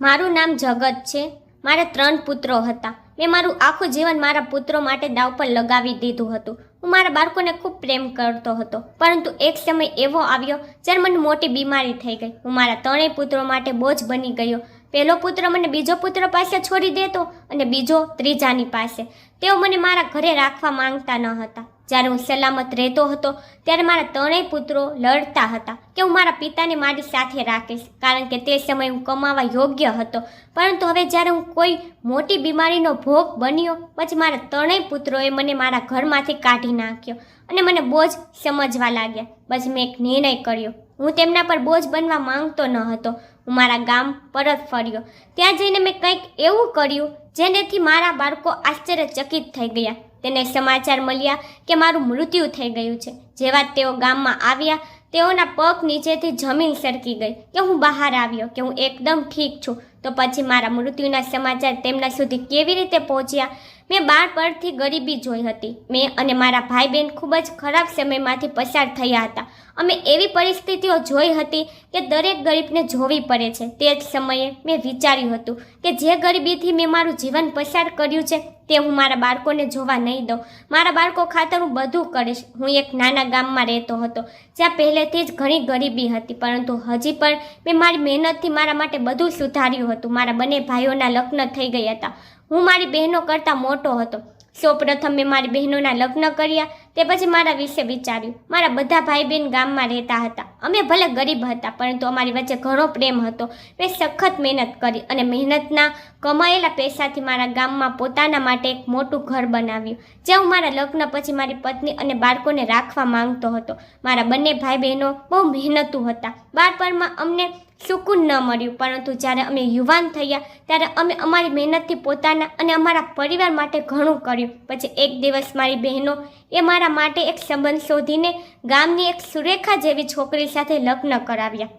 મારું નામ જગત છે. મારે 3 પુત્રો હતા. મેં મારું આખું જીવન મારા પુત્રો માટે દાવ પર લગાવી દીધું હતું. હું મારા બાળકોને ખૂબ પ્રેમ કરતો હતો, પરંતુ એક સમય એવો આવ્યો જ્યારે મને મોટી બીમારી થઈ ગઈ. હું મારા 3 પુત્રો માટે બોજ બની ગયો. પહેલો પુત્ર મને બીજો પુત્ર પાસે છોડી દેતો અને બીજો ત્રીજાની પાસે. તેઓ મને મારા ઘરે રાખવા માંગતા ન હતા. જ્યારે હું સલામત રહેતો હતો ત્યારે મારા 3 પુત્રો લડતા હતા કે હું મારા પિતાને મારી સાથે રાખીશ, કારણ કે તે સમયે હું કમાવા યોગ્ય હતો. પરંતુ હવે જ્યારે હું કોઈ મોટી બીમારીનો ભોગ બન્યો, પછી મારા 3 પુત્રોએ મને મારા ઘરમાંથી કાઢી નાખ્યો અને મને બોજ સમજવા લાગ્યા. પછી મેં એક નિર્ણય કર્યો. હું તેમના પર બોજ બનવા માંગતો ન હતો. હું મારા ગામ પરત ફર્યો. ત્યાં જઈને મેં કંઈક એવું કર્યું જેનેથી મારા બાળકો આશ્ચર્યચકિત થઈ ગયા. તેને સમાચાર મળ્યા કે મારું મૃત્યુ થઈ ગયું છે. જેવા તેઓ ગામમાં આવ્યા, તેઓના પગ નીચેથી જમીન સરકી ગઈ કે હું બહાર આવ્યો, કે હું એકદમ ઠીક છું. તો પછી મારા મૃત્યુના સમાચાર તેમના સુધી કેવી રીતે પહોંચ્યા? મેં બાળપણથી ગરીબી જોઈ હતી. મેં અને મારા ભાઈ બહેન ખૂબ જ ખરાબ સમયમાંથી પસાર થયા હતા. અમે એવી પરિસ્થિતિઓ જોઈ હતી કે દરેક ગરીબને જોવી પડે છે. તે જ સમયે મેં વિચાર્યું હતું કે જે ગરીબીથી મેં મારું જીવન પસાર કર્યું છે તે હું મારા બાળકોને જોવા નહીં દઉં. મારા બાળકો ખાતર હું બધું કરીશ. હું એક નાના ગામમાં રહેતો હતો જ્યાં પહેલેથી જ ઘણી ગરીબી હતી, પરંતુ હજી પણ મેં મારી મહેનતથી મારા માટે બધું સુધાર્યું હતું. મારા બંને ભાઈઓના લગ્ન થઈ ગયા હતા. હું મારી બહેનો કરતાં મોટો હતો. સૌપ્રથમ મેં મારી બહેનોના લગ્ન કર્યા. તે પછી મારા વિશે વિચાર્યું. મારા બધા ભાઈ બહેન ગામમાં રહેતા હતા. અમે ભલે ગરીબ હતા, પરંતુ અમારી વચ્ચે ઘણો પ્રેમ હતો. મેં સખત મહેનત કરી અને મહેનતના કમાયેલા પૈસાથી મારા ગામમાં પોતાના માટે એક મોટું ઘર બનાવ્યું, જ્યાં હું મારા લગ્ન પછી મારી પત્ની અને બાળકોને રાખવા માંગતો હતો. મારા બંને ભાઈ બહેનો બહુ મહેનતુ હતા. બાળપણમાં અમને સુકૂન ન મળ્યું, પરંતુ જ્યારે અમે યુવાન થયા ત્યારે અમે અમારી મહેનતથી પોતાના અને અમારા પરિવાર માટે ઘણું કર્યું. પછી એક દિવસ મારી બહેનો એ મારા માટે એક સંબંધ શોધીને ગામની એક સુરેખા જેવી છોકરી સાથે લગ્ન કરાવ્યા.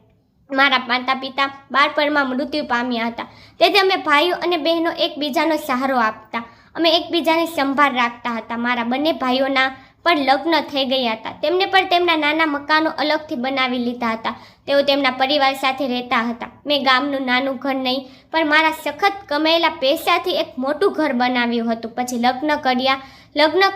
મારા માતા પિતા બાળપણમાં મૃત્યુ પામ્યા હતા, તેથી અમે ભાઈઓ અને બહેનો એકબીજાનો સહારો આપતા. અમે એકબીજાની સંભાળ રાખતા હતા. મારા બંને ભાઈઓના પણ લગ્ન થઈ ગયા હતા. તેમને પણ તેમના નાના મકાનો અલગથી બનાવી લીધા હતા. તેઓ તેમના પરિવાર સાથે રહેતા હતા. મેં ગામનું નાનું ઘર નહીં, પણ મારા સખત કમાયેલા પૈસાથી એક મોટું ઘર બનાવ્યું હતું. પછી લગ્ન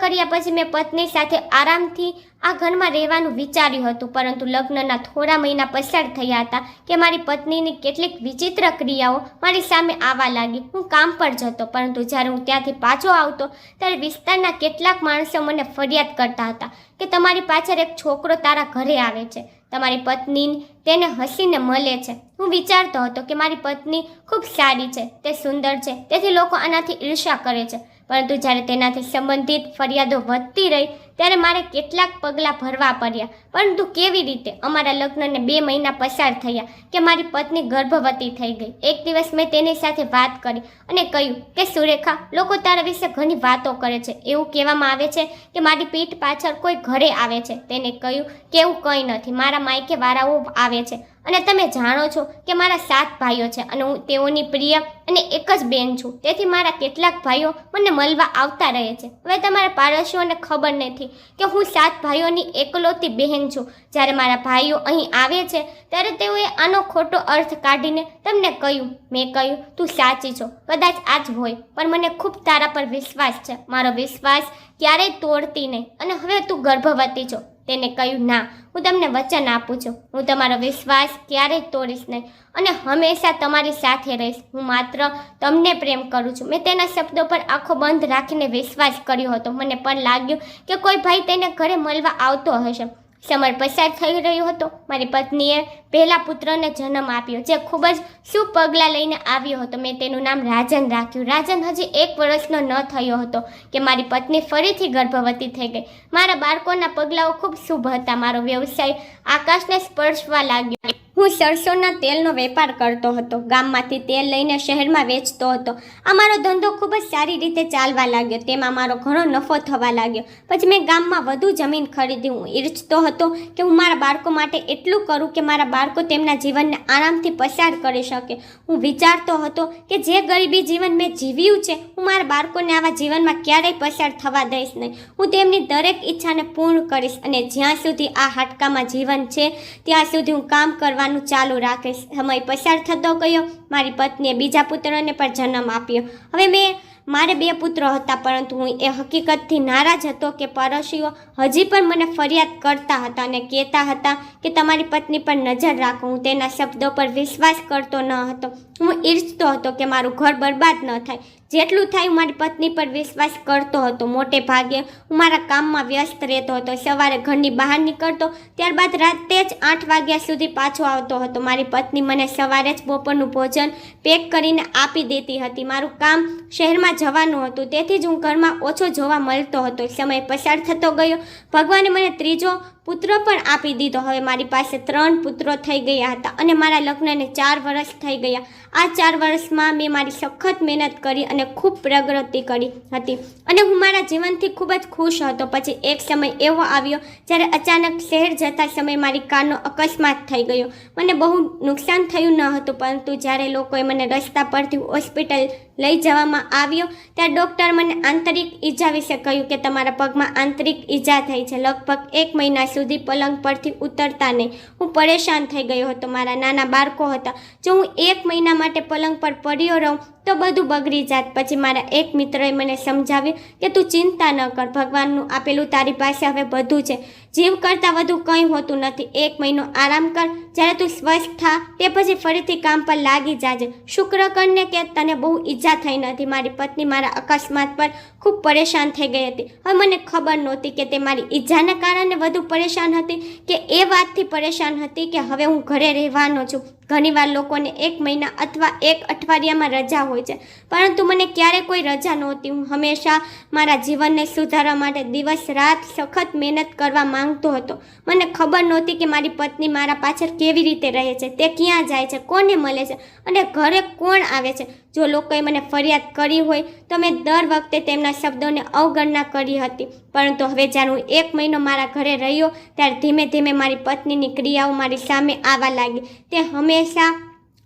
કર્યા પછી મેં પત્ની સાથે આરામથી આ ઘરમાં રહેવાનું વિચાર્યું હતું, પરંતુ લગ્નના થોડા મહિના પસાર થયા હતા કે મારી પત્નીની કેટલીક વિચિત્ર ક્રિયાઓ મારી સામે આવવા લાગી. હું કામ પર જતો, પરંતુ જ્યારે હું ત્યાંથી પાછો આવતો ત્યારે વિસ્તારના કેટલાક માણસો મને ફરિયાદ કરતા હતા કે તમારી પાછળ એક છોકરો તારા ઘરે આવે છે, તમારી પત્ની તેને હસીને મળે છે. હું વિચારતો હતો કે મારી પત્ની ખૂબ સારી છે, તે સુંદર છે, તેથી લોકો આનાથી ઈર્ષ્યા કરે છે. પરંતુ જ્યારે તેનાથી સંબંધિત ફરિયાદો વધતી રહી ત્યારે મારે કેટલાક પગલાં ભરવા પડ્યા. પરંતુ કેવી રીતે? અમારા લગ્નને 2 મહિના પસાર થયા કે મારી પત્ની ગર્ભવતી થઈ ગઈ. એક દિવસ મેં તેની સાથે વાત કરી અને કહ્યું કે સુરેખા, લોકો તારા વિશે ઘણી વાતો કરે છે. એવું કહેવામાં આવે છે કે મારી પીઠ પાછળ કોઈ ઘરે આવે છે. તેને કહ્યું કે એવું કંઈ નથી. મારા માયકે વાળાઓ આવે છે અને તમે જાણો છો કે મારા 7 ભાઈઓ છે અને હું તેઓની પ્રિય અને એક જ બેન છું. તેથી મારા કેટલાક ભાઈઓ મને મળવા આવતા રહે છે. હવે તમારા પાડોશીઓને ખબર નથી કે હું 7 ભાઈઓની એકલૌતી બહેન છું. જ્યારે મારા ભાઈઓ અહીં આવે છે ત્યારે તેઓએ આનો ખોટો અર્થ કાઢીને તમને કહ્યું. મેં કહ્યું, તું સાચી છો, કદાચ આ જ હોય, પણ મને ખૂબ તારા પર વિશ્વાસ છે. મારો વિશ્વાસ ક્યારેય તોડતી નહીં. અને હવે તું ગર્ભવતી છો. તેને કહ્યું, ના, હું તમને વચન આપું છું, હું તમારો વિશ્વાસ ક્યારેય તોડીશ નહીં અને હંમેશા તમારી સાથે રહીશ. હું માત્ર તમને પ્રેમ કરું છું. મેં તેના શબ્દો પર આંખો બંધ રાખીને વિશ્વાસ કર્યો હતો. મને પણ લાગ્યું કે કોઈ ભાઈ તેને ઘરે મળવા આવતો હશે. સમય પસાર થઈ રહ્યો હતો. મારી પત્નીએ પહેલા પુત્રને જન્મ આપ્યો, જે ખૂબ જ શુભ પગલાં લઈને આવ્યો હતો. મેં તેનું નામ રાજન રાખ્યું. રાજન હજી 1 વર્ષનો ન થયો હતો કે મારી પત્ની ફરીથી ગર્ભવતી થઈ ગઈ. મારા બાળકોના પગલાઓ ખૂબ શુભ હતા. મારો વ્યવસાય આકાશને સ્પર્શવા લાગ્યો. હું સરસોના તેલનો વેપાર કરતો હતો. ગામમાંથી તેલ લઈને શહેરમાં વેચતો હતો. આ મારો ધંધો ખૂબ જ સારી રીતે ચાલવા લાગ્યો. તેમાં મારો ઘણો નફો થવા લાગ્યો. પછી મેં ગામમાં વધુ જમીન ખરીદી. હું ઈચ્છતો હતો કે હું મારા બાળકો માટે એટલું કરું કે મારા બાળકો તેમના જીવનને આરામથી પસાર કરી શકે. હું વિચારતો હતો કે જે ગરીબી જીવન મેં જીવ્યું છે, હું મારા બાળકોને આવા જીવનમાં ક્યારેય પસાર થવા દઈશ નહીં. હું તેમની દરેક ઈચ્છાને પૂર્ણ કરીશ અને જ્યાં સુધી આ હાડકામાં જીવન છે ત્યાં સુધી હું કામ કરવા કમાવાનું ચાલુ રાખીશ. સમય પસાર થતો ગયો. મારી પત્નીએ બીજા પુત્રને પણ જન્મ આપ્યો. હવે મારે 2 પુત્રો હતા, પરંતુ હું એ હકીકતથી નારાજ હતો કે પડોશીઓ હજી પણ મને ફરિયાદ કરતા હતા અને કહેતા હતા કે તમારી પત્ની પર નજર રાખો. હું તેના શબ્દો પર વિશ્વાસ કરતો ન હતો. હું ઈચ્છતો હતો કે મારું ઘર બરબાદ ન થાય. જેટલું થાય હું મારી પત્ની પર વિશ્વાસ કરતો હતો. મોટે ભાગે હું મારા કામમાં વ્યસ્ત રહેતો હતો. સવારે ઘરની બહાર નીકળતો, ત્યારબાદ રાતે જ 8 વાગ્યા સુધી પાછો આવતો હતો. મારી પત્ની મને સવારે જ બપોરનું ભોજન પેક કરીને આપી દેતી હતી. મારું કામ શહેરમાં જવાનું હતું, તેથી જ હું ઘરમાં ઓછો જોવા મળતો હતો. સમય પસાર થતો ગયો. ભગવાને મને 3જો પુત્ર પણ આપી દીધો. હવે મારી પાસે 3 પુત્રો થઈ ગયા હતા અને મારા લગ્નને 4 વર્ષ થઈ ગયા. આ 4 વર્ષમાં મેં મારી સખત મહેનત કરી અને ખૂબ પ્રગતિ કરી હતી અને હું મારા જીવનથી ખૂબ જ ખુશ હતો. પછી એક સમય એવો આવ્યો જ્યારે અચાનક શહેર જતા સમયે મારી કારનો અકસ્માત થઈ ગયો. મને બહુ નુકસાન થયું ન હતું, પરંતુ જ્યારે લોકોએ મને રસ્તા પરથી હોસ્પિટલ લઈ જવામાં આવ્યો ત્યારે ડૉક્ટર મને આંતરિક ઈજા વિશે કહ્યું કે તમારા પગમાં આંતરિક ઈજા થઈ છે. લગભગ 1 મહિના સુધી પલંગ પરથી ઉતરતા નહીં. હું પરેશાન થઈ ગયો હતો. મારા નાના બાળકો હતા. જો હું 1 મહિના માટે પલંગ પર પડ્યો રહું તો બધું બગડી જાત. પછી મારા એક મિત્રએ મને સમજાવ્યું કે તું ચિંતા ન કર, ભગવાનનું આપેલું તારી પાસે હવે બધું છે. જીવ કરતાં વધુ કંઈ હોતું નથી. 1 મહિનો આરામ કર. જ્યારે તું સ્વસ્થ થા તે પછી ફરીથી કામ પર લાગી જાજે. શુક્ર કરને કે તને બહુ ઈજા થઈ નથી. મારી પત્ની મારા અકસ્માત પર ખૂબ પરેશાન થઈ ગઈ હતી. હવે મને ખબર નહોતી કે તે મારી ઈજાના કારણે વધુ પરેશાન હતી કે એ વાતથી પરેશાન હતી કે હવે હું ઘરે રહેવાનો છું. ઘણીવાર લોકોને 1 મહિના અથવા 1 અઠવાડિયામાં રજા હોય છે, પરંતુ મને ક્યારેય કોઈ રજા નહોતી. હું હંમેશા મારા જીવનને સુધારવા માટે દિવસ રાત સખત મહેનત કરવા માંગતો હતો. મને ખબર નહોતી કે મારી પત્ની મારા પાછળ કેવી રીતે રહે છે, તે ક્યાં જાય છે, કોને મળે છે અને ઘરે કોણ આવે છે. જો લોકોએ મને ફરિયાદ કરી હોય તો મેં દર વખતે તેમના શબ્દોને અવગણના કરી હતી, પરંતુ હવે જ્યારે હું 1 મહિનો મારા ઘરે રહ્યો ત્યારે ધીમે ધીમે મારી પત્નીની ક્રિયાઓ મારી સામે આવવા લાગી. તે હંમેશા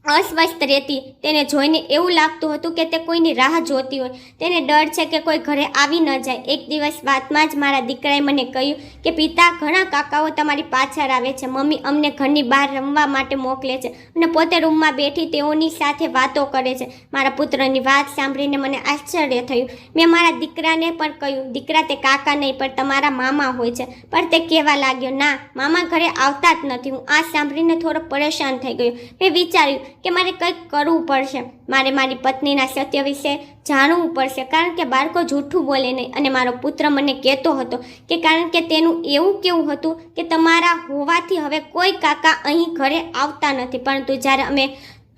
અસ્વસ્થ રહેતી. તેને જોઈને એવું લાગતું હતું કે તે કોઈની રાહ જોતી હોય. તેને ડર છે કે કોઈ ઘરે આવી ન જાય. એક દિવસ વાતમાં જ મારા દીકરાએ મને કહ્યું કે પિતા, ઘણા કાકાઓ તમારી પાછળ આવે છે. મમ્મી અમને ઘરની બહાર રમવા માટે મોકલે છે અને પોતે રૂમમાં બેઠી તેઓની સાથે વાતો કરે છે. મારા પુત્રની વાત સાંભળીને મને આશ્ચર્ય થયું. મેં મારા દીકરાને પણ કહ્યું, દીકરા, તે કાકા નહીં પણ તમારા મામા હોય છે. પણ તે કહેવા લાગ્યો, ના, મામા ઘરે આવતા જ નથી. હું આ સાંભળીને થોડો પરેશાન થઈ ગયો. મેં વિચાર્યું કે મારે કંઈક કરવું પડશે. મારે મારી પત્નીના સત્ય વિશે જાણવું પડશે, કારણ કે બાળકો જૂઠું બોલે નહીં. અને મારો પુત્ર મને કહેતો હતો કે કારણ કે તેનું એવું કેવું હતું કે તમારા હોવાથી હવે કોઈ કાકા અહીં ઘરે આવતા નથી, પરંતુ જ્યારે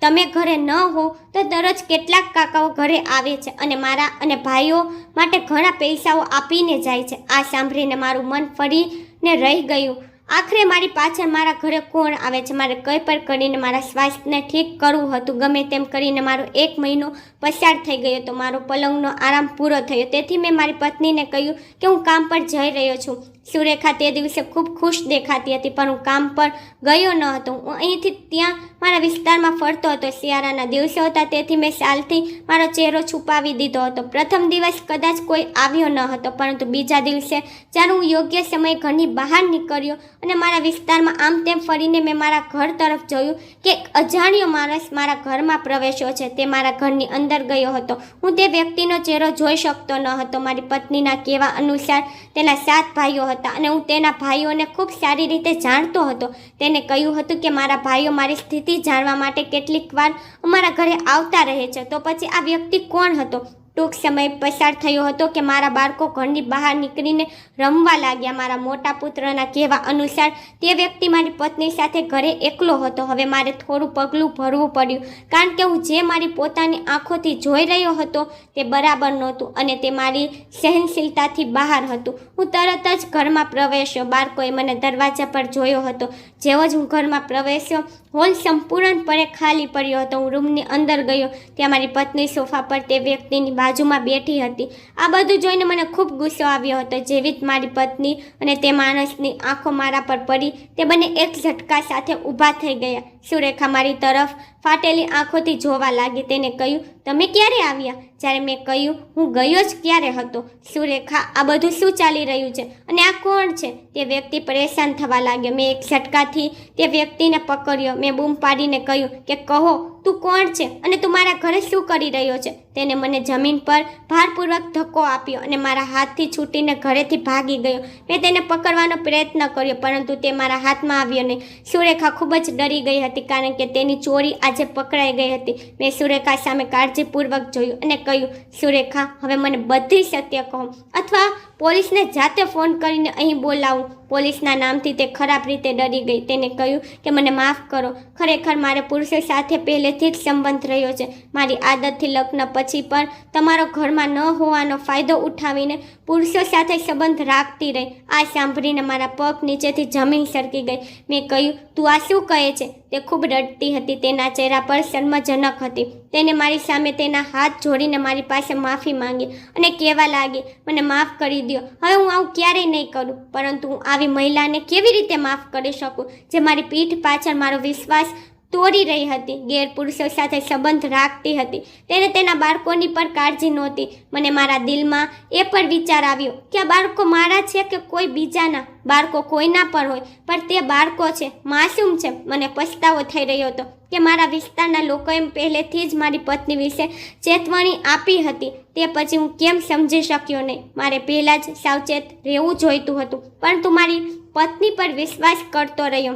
તમે ઘરે ન હો તો દરરોજ કેટલાક કાકાઓ ઘરે આવે છે અને મારા અને ભાઈઓ માટે ઘણા પૈસાઓ આપીને જાય છે. આ સાંભળીને મારું મન ફરીને રહી ગયું. આખરે મારી પાછળ મારા ઘરે કોણ આવે છે. મારે કંઈ પણ કરીને મારા સ્વાસ્થ્યને ઠીક કરવું હતું. ગમે તેમ કરીને મારો 1 મહિનો પસાર થઈ ગયો તો મારો પલંગનો આરામ પૂરો થયો. તેથી મેં મારી પત્નીને કહ્યું કે હું કામ પર જઈ રહ્યો છું. સુરેખા તે દિવસે ખૂબ ખુશ દેખાતી હતી, પણ હું કામ પર ગયો ન હતો. હું અહીંથી ત્યાં મારા વિસ્તારમાં ફરતો હતો. શિયાળાના દિવસો હતા, તેથી મેં શાલથી મારો ચહેરો છુપાવી દીધો હતો. પ્રથમ દિવસ કદાચ કોઈ આવ્યો ન હતો, પરંતુ બીજા દિવસે જ્યારે હું યોગ્ય સમયે ઘરની બહાર નીકળ્યો અને મારા વિસ્તારમાં આમ તેમ ફરીને મેં મારા ઘર તરફ જોયું કે એક અજાણ્યો માણસ મારા ઘરમાં પ્રવેશ્યો છે. તે મારા ઘરની અંદર ગયો હતો. હું તે વ્યક્તિનો ચહેરો જોઈ શકતો ન હતો. મારી પત્નીના કહેવા અનુસાર તેના 7 ભાઈઓ હતા અને હું તેના ભાઈઓને ખૂબ સારી રીતે જાણતો હતો. તેને કહ્યું હતું કે મારા ભાઈઓ મારી સ્થિતિ જાણવા માટે કેટલીક વાર અમારા ઘરે આવતા રહે છે. તો પછી આ વ્યક્તિ કોણ હતો? ટૂંક સમય પસાર થયો હતો કે મારા બાળકો ઘરની બહાર નીકળીને રમવા લાગ્યા. મારા મોટા પુત્રના કહેવા અનુસાર તે વ્યક્તિ મારી પત્ની સાથે ઘરે એકલો હતો. હવે મારે થોડું પગલું ભરવું પડ્યું, કારણ કે હું જે મારી પોતાની આંખોથી જોઈ રહ્યો હતો તે બરાબર નહોતું અને તે મારી સહનશીલતાથી બહાર હતું. હું તરત જ ઘરમાં પ્રવેશ્યો. બાળકોએ મને દરવાજા પર જોયો હતો. જેવો જ હું ઘરમાં પ્રવેશ્યો, હોલ સંપૂર્ણપણે ખાલી પડ્યો હતો. હું રૂમની અંદર ગયો. ત્યાં મારી પત્ની સોફા પર તે વ્યક્તિની બાજુમાં બેઠી હતી. આ બધું જોઈને મને ખૂબ ગુસ્સો આવ્યો હતો. જેવી જ મારી પત્ની અને તે માણસની આંખો મારા પર પડી, તે બંને એક ઝટકા સાથે ઊભા થઈ ગયા. સુરેખા મારી તરફ ફાટેલી આંખોથી જોવા લાગી. તેને કહ્યું, તમે ક્યારે આવ્યા? જ્યારે મેં કહ્યું, હું ગયો જ ક્યારે હતો. સુરેખા, આ બધું શું ચાલી રહ્યું છે અને આ કોણ છે? તે વ્યક્તિ પરેશાન થવા લાગ્યો. મેં એક ઝટકાથી તે વ્યક્તિને પકડ્યો. મેં બૂમ પાડીને કહ્યું કે કહો, તું કોણ છે અને તું મારા ઘરે શું કરી રહ્યો છે? તેને મને જમીન પર ભારપૂર્વક ધક્કો આપ્યો અને મારા હાથથી છૂટીને ઘરેથી ભાગી ગયો. મેં તેને પકડવાનો પ્રયત્ન કર્યો, પરંતુ તે મારા હાથમાં આવ્યો નહીં. સુરેખા ખૂબ જ ડરી ગઈ હતી, કારણ કે તેની ચોરી આજે પકડાઈ ગઈ હતી. મેં સુરેખા સામે કાળજીપૂર્વક જોયું અને કહ્યું, સુરેખા, હવે મને બધી સત્ય કહો, અથવા પોલીસને જાતે ફોન કરીને અહીં બોલાવું. પોલીસના નામથી તે ખરાબ રીતે ડરી ગઈ. તેને કહ્યું કે મને માફ કરો. ખરેખર મારે પુરુષો સાથે પહેલેથી જ સંબંધ રહ્યો છે. મારી આદતથી લગ્ન પછી પણ તમારો ઘરમાં ન હોવાનો ફાયદો ઉઠાવીને પુરુષો સાથે સંબંધ રાખતી રહી. આ સાંભળીને મારા પગ નીચેથી જમીન સરકી ગઈ. મેં કહ્યું, તું આ શું કહે છે? તે ખૂબ રડતી હતી. તેના ચહેરા પર શરમજનક હતી. તેને મારી સામે તેના હાથ જોડીને મારી પાસે માફી માંગી અને કહેવા લાગી, મને માફ કરી દો. હવે હું આવું ક્યારેય નહીં કરું. પરંતુ હું આવી મહિલાને કેવી રીતે માફ કરી શકું, જે મારી પીઠ પાછળ મારો વિશ્વાસ તોડી રહી હતી, ગેરપુરુષો સાથે સંબંધ રાખતી હતી. તેને તેના બાળકોની પર કાળજી નહોતી. મને મારા દિલમાં એ પણ વિચાર આવ્યો કે આ બાળકો મારા છે કે કોઈ બીજાના. બાળકો કોઈના પર હોય, પણ તે બાળકો છે, માસૂમ છે. મને પછતાવો થઈ રહ્યો હતો કે મારા વિસ્તારના લોકોએ પહેલેથી જ મારી પત્ની વિશે ચેતવણી આપી હતી. તે પછી હું કેમ સમજી શક્યો નહીં? મારે પહેલાં જ સાવચેત રહેવું જોઈતું હતું, પરંતુ મારી પત્ની પર વિશ્વાસ કરતો રહ્યો.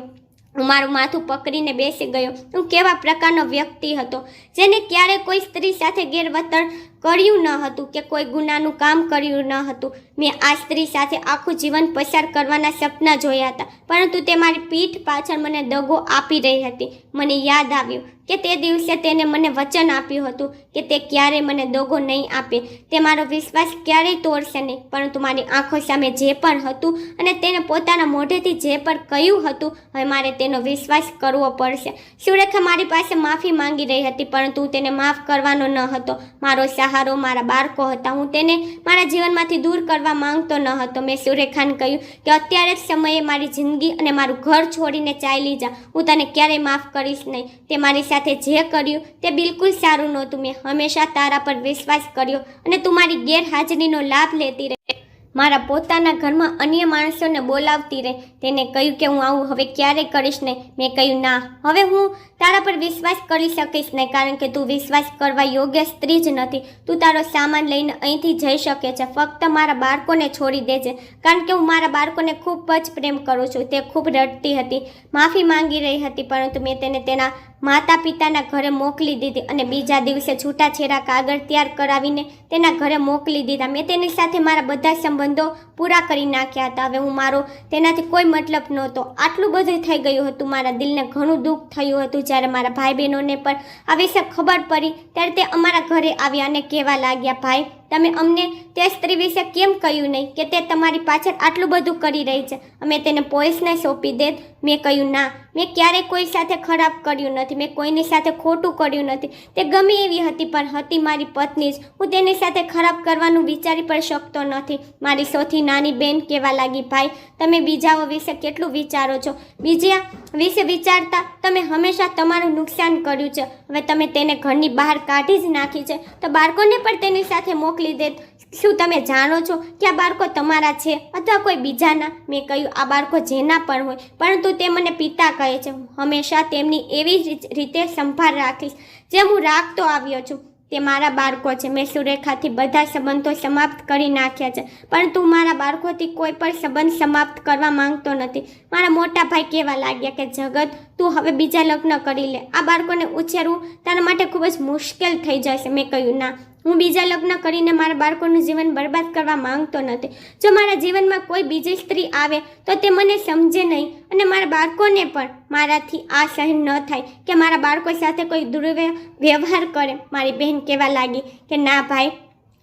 હું મારું માથું પકડીને બેસી ગયો. હું કેવા પ્રકારનો વ્યક્તિ હતો, જેને ક્યારેય કોઈ સ્ત્રી સાથે ગેરવર્તન કર્યું ન હતું કે કોઈ ગુનાનું કામ કર્યું ન હતું. મેં આ સ્ત્રી સાથે આખું જીવન પસાર કરવાના સપના જોયા હતા, પરંતુ તે મારી પીઠ પાછળ મને દગો આપી રહી હતી. મને યાદ આવ્યું કે તે દિવસે તેને મને વચન આપ્યું હતું કે તે ક્યારેય મને દગો નહીં આપે. તે મારો વિશ્વાસ ક્યારેય તોડશે નહીં. પરંતુ મારી આંખો સામે જે પણ હતું અને તેને પોતાના મોઢેથી જે પણ કહ્યું હતું, હવે મારે તેનો વિશ્વાસ કરવો પડશે. સુરેખા મારી પાસે માફી માંગી રહી હતી, પરંતુ હું તેને માફ કરવાનો ન હતો. મારો સહારો મારા બાળકો હતા. હું તેને મારા જીવનમાંથી દૂર કરવા માંગતો ન હતો. મેં સુરેખાને કહ્યું કે અત્યારે જ સમયે મારી જિંદગી અને મારું ઘર છોડીને ચાલી જા. હું તને ક્યારેય માફ કરીશ નહીં. તે મારી સાથે જે કર્યું તે બિલકુલ સારું નહોતું. મેં હંમેશા તારા પર વિશ્વાસ કર્યો અને તું મારી ગેરહાજરીનો લાભ લેતી રહી. મારા પોતાના ઘરમાં અન્ય માણસોને બોલાવતી રહી. તેને કહ્યું કે હું આવું હવે ક્યારેય કરીશ નહીં. મેં કહ્યું, ના, હવે હું તારા પર વિશ્વાસ કરી શકીશ નહીં, કારણ કે તું વિશ્વાસ કરવા યોગ્ય સ્ત્રી જ નથી. તું તારો સામાન લઈને અહીંથી જઈ શકે છે. ફક્ત મારા બાળકોને છોડી દેજે, કારણ કે હું મારા બાળકોને ખૂબ જ પ્રેમ કરું છું. તે ખૂબ રડતી હતી, માફી માંગી રહી હતી, પરંતુ મેં તેને તેના માતા પિતાના ઘરે મોકલી દીધી અને બીજા દિવસે છૂટાછેડા કાગળ તૈયાર કરાવીને તેના ઘરે મોકલી દીધા. મેં તેની સાથે મારા બધા સંબંધો પૂરા કરી નાખ્યા હતા. હવે હું મારો તેનાથી કોઈ મતલબ નહોતો. આટલું બધું થઈ ગયું હતું. મારા દિલને ઘણું દુઃખ થયું હતું. જ્યારે મારા ભાઈ બહેનોને પણ આ વિશે ખબર પડી, ત્યારે તે અમારા ઘરે આવ્યા અને કહેવા લાગ્યા, ભાઈ, તમે અમને તે સ્ત્રી વિશે કેમ કહ્યું નહીં કે તે તમારી પાછળ આટલું બધું કરી રહી છે? અમે તેને પોલીસને સોંપી દેત. મેં કહ્યું, ના, મેં ક્યારેય કોઈ સાથે ખરાબ કર્યું નથી. મેં કોઈની સાથે ખોટું કર્યું નથી. તે ગમે એવી હતી, પણ હતી મારી પત્ની જ. હું તેની સાથે ખરાબ કરવાનું વિચારી પણ શકતો નથી. મારી સૌથી નાની બેન કહેવા લાગી, ભાઈ, તમે બીજાઓ વિશે કેટલું વિચારો છો? બીજા વિશે વિચારતા તમે હંમેશા તમારું નુકસાન કર્યું છે. હવે તમે તેને ઘરની બહાર કાઢી જ નાખી છે, તો બાળકોને પણ તેની સાથે મોકલી દેત. શું તમે જાણો છો કે આ બાળકો તમારા છે અથવા કોઈ બીજાના? મેં કહ્યું, આ બાળકો જેના પણ હોય, પરંતુ તે મને પિતા કહે છે. હું હંમેશા તેમની એવી રીતે સંભાળ રાખીશ જેમ હું રાખતો આવ્યો છું. તે મારા બાળકો છે. મેં સુરેખાથી બધા સંબંધો સમાપ્ત કરી નાખ્યા છે, પરંતુ મારા બાળકોથી કોઈ પણ સંબંધ સમાપ્ત કરવા માંગતો નથી. મારા મોટા ભાઈ કહેવા લાગ્યા કે જગત, તું હવે બીજા લગ્ન કરી લે. આ બાળકોને ઉછેરવું તારા માટે ખૂબ જ મુશ્કેલ થઈ જશે. મેં કહ્યું, ના, હું બીજા લગ્ન કરીને મારા બાળકોનું જીવન બરબાદ કરવા માંગતો નથી. જો મારા જીવનમાં કોઈ બીજી સ્ત્રી આવે તો તે મને સમજે નહીં અને મારા બાળકોને પણ. મારાથી આ સહન ન થાય કે મારા બાળકો સાથે કોઈ દુર્વ્યવહાર કરે. મારી બહેન કહેવા લાગી કે ના ભાઈ,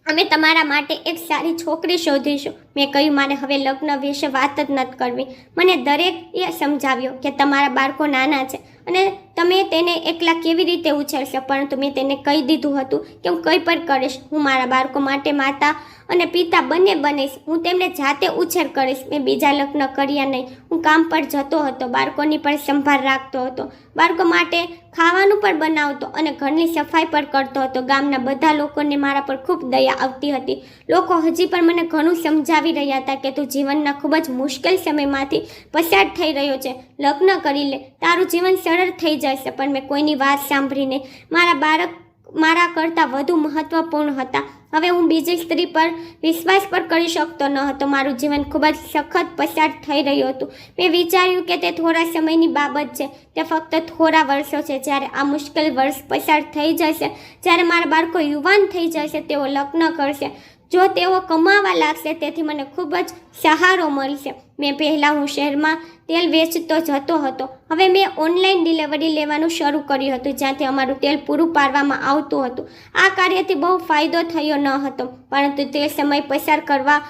અમે તમારા માટે એક સારી છોકરી શોધીશું. મેં કહ્યું, મારે હવે લગ્ન વિશે વાત જ નથી કરવી. મને દરેકે સમજાવ્યો કે તમારા બાળકો નાના છે અને તમે તેને એકલા કેવી રીતે ઉછેરશો, પરંતુ મેં તેને કહી દીધું હતું કે હું કંઈ પણ કરીશ. હું મારા બાળકો માટે માતા અને પિતા બંને બનીશ. હું તેમને જાતે ઉછેર કરીશ. મેં બીજા લગ્ન કર્યા નહીં. હું કામ પર જતો હતો, બાળકોની પણ સંભાળ રાખતો હતો, બાળકો માટે ખાવાનું પણ બનાવતો અને ઘરની સફાઈ પણ કરતો હતો. ગામના બધા લોકોને મારા પર ખૂબ દયા આવતી હતી. લોકો હજી પણ મને ઘણું સમજાવી રહ્યા હતા કે તું જીવનના ખૂબ જ મુશ્કેલ સમયમાંથી પસાર થઈ રહ્યો છે, લગ્ન કરી લે, તારું જીવન સરળ થઈ જશે. પણ મેં કોઈની વાત સાંભળીને મારા બાળક મારા કરતાં વધુ મહત્વપૂર્ણ હતા. હવે હું બીજી સ્ત્રી પર વિશ્વાસ પણ કરી શકતો ન હતો. મારું જીવન ખૂબ જ સખત પસાર થઈ રહ્યું હતું. મેં વિચાર્યું કે તે થોડા સમયની બાબત છે, તે ફક્ત થોડા વર્ષો છે. જ્યારે આ મુશ્કેલ વર્ષ પસાર થઈ જશે, જ્યારે મારા બાળકો યુવાન થઈ જશે, તેઓ લગ્ન કરશે, જો તેઓ કમાવા લાગશે, તેથી મને ખૂબ જ સહારો મળશે. પહેલાં હું શહેરમાં તેલ વેચતો જતો હતો. હવે મેં ઓનલાઈન ડિલિવરી લેવાનું શરૂ કર્યું હતું, જ્યાંથી અમારું તેલ પૂરું પાડવામાં આવતું હતું. આ કાર્યથી બહુ ફાયદો થયો ન હતો, પરંતુ તે સમય પસાર કરવા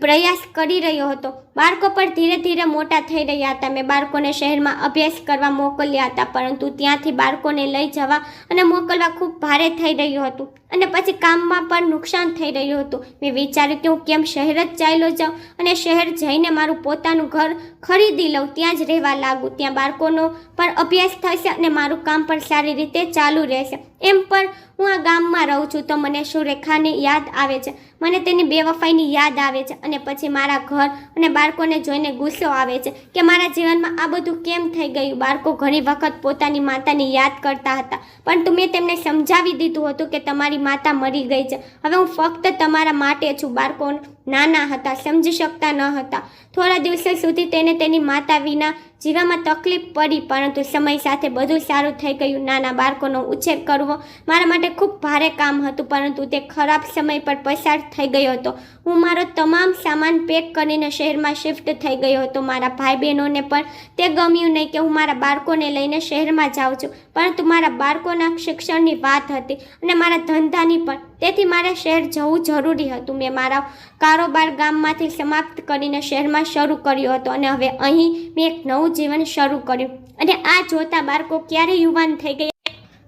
પ્રયાસ કરી રહ્યો હતો. બાળકો પણ ધીરે ધીરે મોટા થઈ રહ્યા હતા. મેં બાળકોને શહેરમાં અભ્યાસ કરવા મોકલ્યા હતા, પરંતુ ત્યાંથી બાળકોને લઈ જવા અને મોકલવા ખૂબ ભારે થઈ રહ્યું હતું અને પછી કામમાં પણ નુકસાન થઈ રહ્યું હતું. મેં વિચાર્યું કે હું કેમ શહેર જ ચાલ્યો જાઉં અને શહેર જઈને મારું પોતાનું ઘર ખરીદી લઉં, ત્યાં જ રહેવા લાગું. ત્યાં બાળકોનો પણ અભ્યાસ થશે અને મારું કામ પણ સારી રીતે ચાલુ રહેશે. એમ પણ હું આ ગામમાં રહું છું તો મને સુરેખાની યાદ આવે છે, મને તેની બેવફાઈની યાદ આવે છે અને પછી મારા ઘર અને બાળકોને જોઈને ગુસ્સો આવે છે કે મારા જીવનમાં આ બધું કેમ થઈ ગયું. બાળકો ઘણી વખત પોતાની માતાની યાદ કરતા હતા, પરંતુ મેં તેમને સમજાવી દીધું હતું કે તમારી માતા મરી ગઈ છે, હવે હું ફક્ત તમારા માટે છું. બાળકો નાના હતા, સમજી શકતા ન હતા. થોડા દિવસો સુધી તેને તેની માતા વિના જીવવામાં તકલીફ પડી, પરંતુ સમય સાથે બધું સારું થઈ ગયું. નાના બાળકોનો ઉછેર કરવો મારા માટે ખૂબ ભારે કામ હતું, પરંતુ તે ખરાબ સમય પર પસાર થઈ ગયો હતો. હું મારો તમામ સામાન પેક કરીને શહેરમાં શિફ્ટ થઈ ગયો હતો. મારા ભાઈ બહેનોને પણ તે ગમ્યું નહીં કે હું મારા બાળકોને લઈને શહેરમાં જાઉં છું, પરંતુ મારા બાળકોના શિક્ષણની વાત હતી અને મારા ધંધાની પણ, તેથી મારે શહેર જવું જરૂરી હતું. મેં મારા કારોબાર ગામમાંથી સમાપ્ત કરીને શહેરમાં શરૂ કર્યો હતો અને હવે અહીં મેં એક નવું જીવન શરૂ કર્યું. અને આ જોતા બાળકો ક્યારે યુવાન થઈ ગયા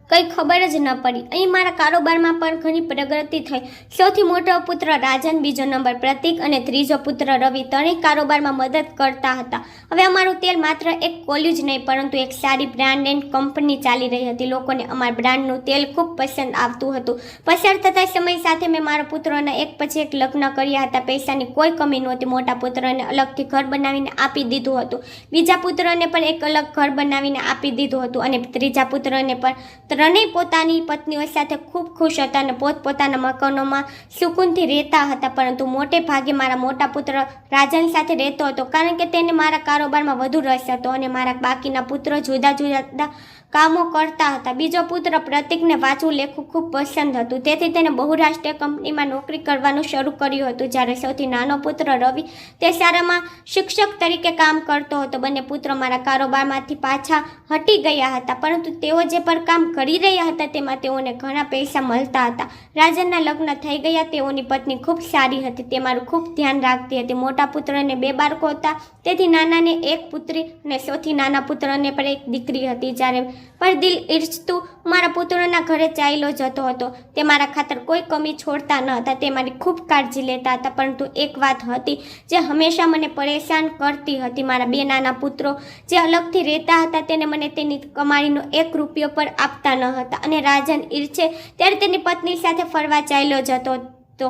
કંઈ ખબર જ ન પડી. અહીં મારા કારોબારમાં પણ ઘણી પ્રગતિ થઈ. સૌથી મોટો પુત્ર રાજન, બીજો નંબર પ્રતિક અને ત્રીજો પુત્ર રવિ ત્રણેય કારોબારમાં મદદ કરતા હતા. હવે અમારું તેલ માત્ર એક કોલ્યું જ નહીં, પરંતુ એક સારી બ્રાન્ડેડ કંપની ચાલી રહી હતી. લોકોને અમારા બ્રાન્ડનું તેલ ખૂબ પસંદ આવતું હતું. પસાર થતા સમય સાથે મેં મારા પુત્રોના એક પછી એક લગ્ન કર્યા હતા. પૈસાની કોઈ કમી નહોતી. મોટા પુત્રને અલગથી ઘર બનાવીને આપી દીધું હતું, બીજા પુત્રને પણ એક અલગ ઘર બનાવીને આપી દીધું હતું અને ત્રીજા પુત્રને પણ. ત્રણેય પોતાની પત્નીઓ સાથે ખૂબ ખુશ હતા અને પોતપોતાના મકાનોમાં સુકૂનથી રહેતા હતા, પરંતુ મોટે ભાગે મારા મોટા પુત્ર રાજન સાથે રહેતો હતો, કારણ કે તેને મારા કારોબારમાં વધુ રસ હતો અને મારા બાકીના પુત્રો જુદા જુદા કામો કરતા હતા. બીજો પુત્ર પ્રતિકને વાંચવું લખવું ખૂબ પસંદ હતું, તેથી તેને બહુરાષ્ટ્રીય કંપનીમાં નોકરી કરવાનું શરૂ કર્યું હતું. જ્યારે સૌથી નાનો પુત્ર રવિ તે શાળામાં શિક્ષક તરીકે કામ કરતો હતો. બંને પુત્રો મારા કારોબારમાંથી પાછા હટી ગયા હતા, પરંતુ તેઓ જે પણ કામ કરી રહ્યા હતા તેમાં તેઓને ઘણા પૈસા મળતા હતા. રાજનના લગ્ન થઈ ગયા. તેઓની પત્ની ખૂબ સારી હતી, તે મારું ખૂબ ધ્યાન રાખતી હતી. મોટા પુત્રને 2 બાળકો હતા, તેથી નાનાને એક પુત્રી અને સૌથી નાના પુત્રને પણ એક દીકરી હતી. જ્યારે પર દિલ ઈચ્છતું મારા પુત્રોના ઘરે ચાલ્યો જતો હતો. તે મારા ખાતર કોઈ કમી છોડતા ન હતા, તે મારી ખૂબ કાળજી લેતા હતા, પરંતુ એક વાત હતી જે હંમેશા મને પરેશાન કરતી હતી. મારા 2 નાના પુત્રો જે અલગથી રહેતા હતા, તેને મને તેની કમાણીનો 1 રૂપિયો પર આપતા ન હતા અને રાજન ઈચ્છે ત્યારે તેની પત્ની સાથે ફરવા ચાલ્યો જતો હતો.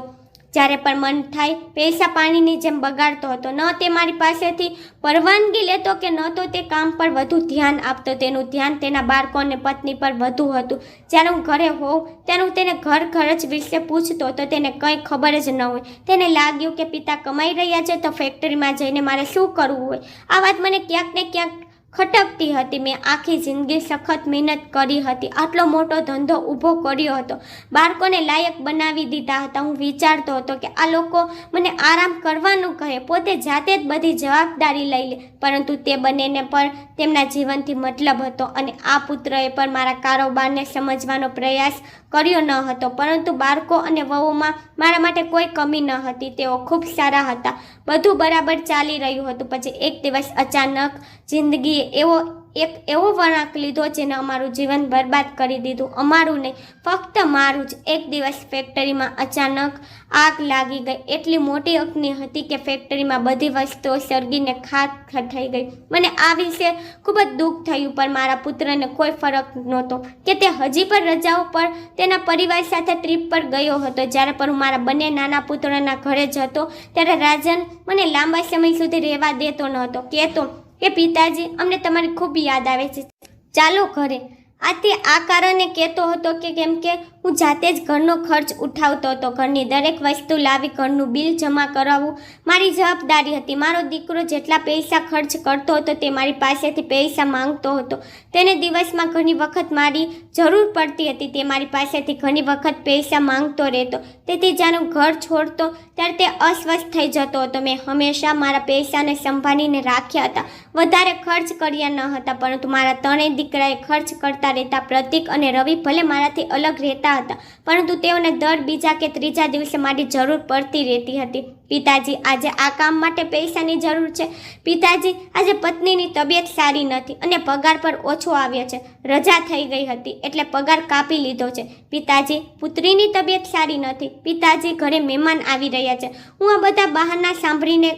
જ્યારે પણ મન થાય પૈસા પાણીની જેમ બગાડતો હતો. ન તે મારી પાસેથી પરવાનગી લેતો કે ન તો તે કામ પર વધુ ધ્યાન આપતો. તેનું ધ્યાન તેના બાળકો અને પત્ની પર વધુ હતું. જ્યારે હું ઘરે હોઉં ત્યારે હું તેને ઘર ખર્ચ વિશે પૂછતો તો તેને કંઈ ખબર જ ન હોય. તેને લાગ્યું કે પિતા કમાઈ રહ્યા છે તો ફેક્ટરીમાં જઈને મારે શું કરવું હોય. આ વાત મને ક્યાંક ને ક્યાંક ખટકતી હતી. મેં આખી જિંદગી સખત મહેનત કરી હતી, આટલો મોટો ધંધો ઊભો કર્યો હતો, બાળકોને લાયક બનાવી દીધા હતા. હું વિચારતો હતો કે આ લોકો મને આરામ કરવાનું કહે, પોતે જાતે જ બધી જવાબદારી લઈ લે, પરંતુ તે બંનેને પણ તેમના જીવનથી મતલબ હતો અને આ પુત્રએ પણ મારા કારોબારને સમજવાનો પ્રયાસ કર્યો ન હતો. પરંતુ બાળકો અને વહુમાં મારા માટે કોઈ કમી ન હતી. તેઓ ખૂબ સારા હતા, બધું બરાબર ચાલી રહ્યું હતું. પછી એક દિવસ અચાનક જિંદગીએ એવો એક એવો વળાંક લીધો જેને અમારું જીવન બરબાદ કરી દીધું. અમારું નહીં, ફક્ત મારું જ. એક દિવસ ફેક્ટરીમાં અચાનક આગ લાગી ગઈ. એટલી મોટી અગ્નિ હતી કે ફેક્ટરીમાં બધી વસ્તુઓ સળગીને ખાખ થઈ ગઈ. મને આ વિશે ખૂબ જ દુઃખ થયું, પણ મારા પુત્રને કોઈ ફરક નહોતો કે તે હજી પણ રજાઓ પર તેના પરિવાર સાથે ટ્રીપ પર ગયો હતો. જ્યારે પણ હું મારા બંને નાના પુત્રોના ઘરે જતો ત્યારે રાજન મને લાંબા સમય સુધી રહેવા દેતો નહોતો. કહેતો કે પિતાજી, અમને તમારી ખૂબ યાદ આવે છે, ચાલો ઘરે. આથી આ કારણે કહેતો હતો કે કેમ કે હું જાતે જ ઘરનો ખર્ચ ઉઠાવતો હતો. ઘરની દરેક વસ્તુ લાવી ઘરનું બિલ જમા કરાવવું મારી જવાબદારી હતી. મારો દીકરો જેટલા પૈસા ખર્ચ કરતો હતો તે મારી પાસેથી પૈસા માંગતો હતો. તેને દિવસમાં ઘણી વખત મારી જરૂર પડતી હતી. તે મારી પાસેથી ઘણી વખત પૈસા માંગતો રહેતો. તેથી જ્યારે હું ઘર છોડતો ત્યારે તે અસ્વસ્થ થઈ જતો હતો. મેં હંમેશા મારા પૈસાને સંભાળીને રાખ્યા હતા, વધારે ખર્ચ કર્યા ન હતા. પરંતુ મારા ત્રણેય દીકરાએ ખર્ચ કરતા રહેતા. પ્રતીક અને રવિ ભલે મારાથી અલગ રહેતા હતા, પરંતુ તેઓને દર બીજા કે ત્રીજા દિવસે મારી જરૂર પડતી રહેતી હતી. પિતાજી, આજે આ કામ માટે પૈસાની જરૂર છે. પિતાજી, આજે પત્નીની તબિયત સારી નથી અને પગાર પર ઓછો આવ્યો છે. રજા થઈ ગઈ હતી એટલે પગાર કાપી લીધો છે. પિતાજી, પુત્રીની તબિયત સારી નથી. પિતાજી, ઘરે મહેમાન આવી રહ્યા છે. હું આ બધા બહાના સાંભળીને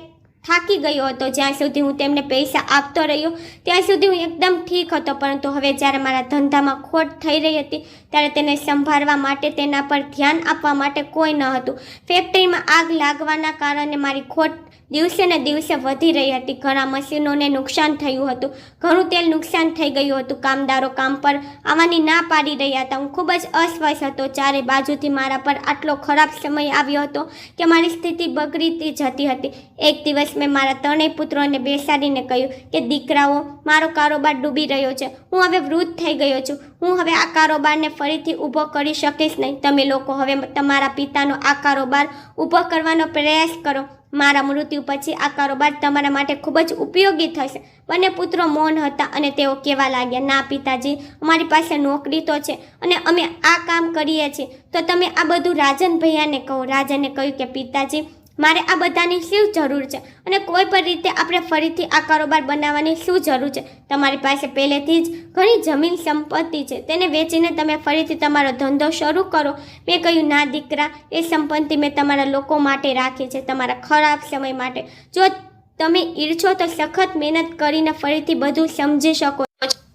થાકી ગયો હતો. જ્યાં સુધી હું તેમને પૈસા આપતો રહ્યો ત્યાં સુધી હું એકદમ ઠીક હતો, પરંતુ હવે જ્યારે મારા ધંધામાં ખોટ થઈ રહી હતી ત્યારે તેને સંભાળવા માટે, તેના પર ધ્યાન આપવા માટે કોઈ ન હતું. ફેક્ટરીમાં આગ લાગવાના કારણે મારી ખોટ દિવસે ને દિવસે વધી રહી હતી. ઘણા મશીનોને નુકસાન થયું હતું, ઘણું તેલ નુકસાન થઈ ગયું હતું. કામદારો કામ પર આવવાની ના પાડી રહ્યા હતા. હું ખૂબ જ અસ્વસ્થ હતો. ચારે બાજુથી મારા પર આટલો ખરાબ સમય આવ્યો હતો કે મારી સ્થિતિ બગડીતી જતી હતી. એક દિવસ મેં મારા ત્રણેય પુત્રોને બેસાડીને કહ્યું કે દીકરાઓ, મારો કારોબાર ડૂબી રહ્યો છે. હું હવે વૃદ્ધ થઈ ગયો છું. હું હવે આ કારોબારને ફરીથી ઊભો કરી શકીશ નહીં. તમે લોકો હવે તમારા પિતાનો આ કારોબાર ઊભો કરવાનો પ્રયાસ કરો. મારા મૃત્યુ પછી આ કારોબાર તમારા માટે ખૂબ જ ઉપયોગી થશે. બંને પુત્રો મૌન હતા અને તેઓ કહેવા લાગ્યા, ના પિતાજી, અમારી પાસે નોકરી તો છે અને અમે આ કામ કરીએ છીએ, તો તમે આ બધું રાજન ભૈયાને કહો. રાજને કહ્યું કે પિતાજી, મારે આ બધાની શું જરૂર છે અને કોઈ પણ રીતે આપણે ફરીથી આ કારોબાર બનાવવાની શું જરૂર છે? તમારી પાસે પહેલેથી જ ઘણી જમીન સંપત્તિ છે, તેને વેચીને તમે ફરીથી તમારો ધંધો શરૂ કરો. મેં કહ્યું, ના દીકરા, એ સંપત્તિ મેં તમારા લોકો માટે રાખી છે, તમારા ખરાબ સમય માટે. જો તમે ઈચ્છો તો સખત મહેનત કરીને ફરીથી બધું સમજી શકો.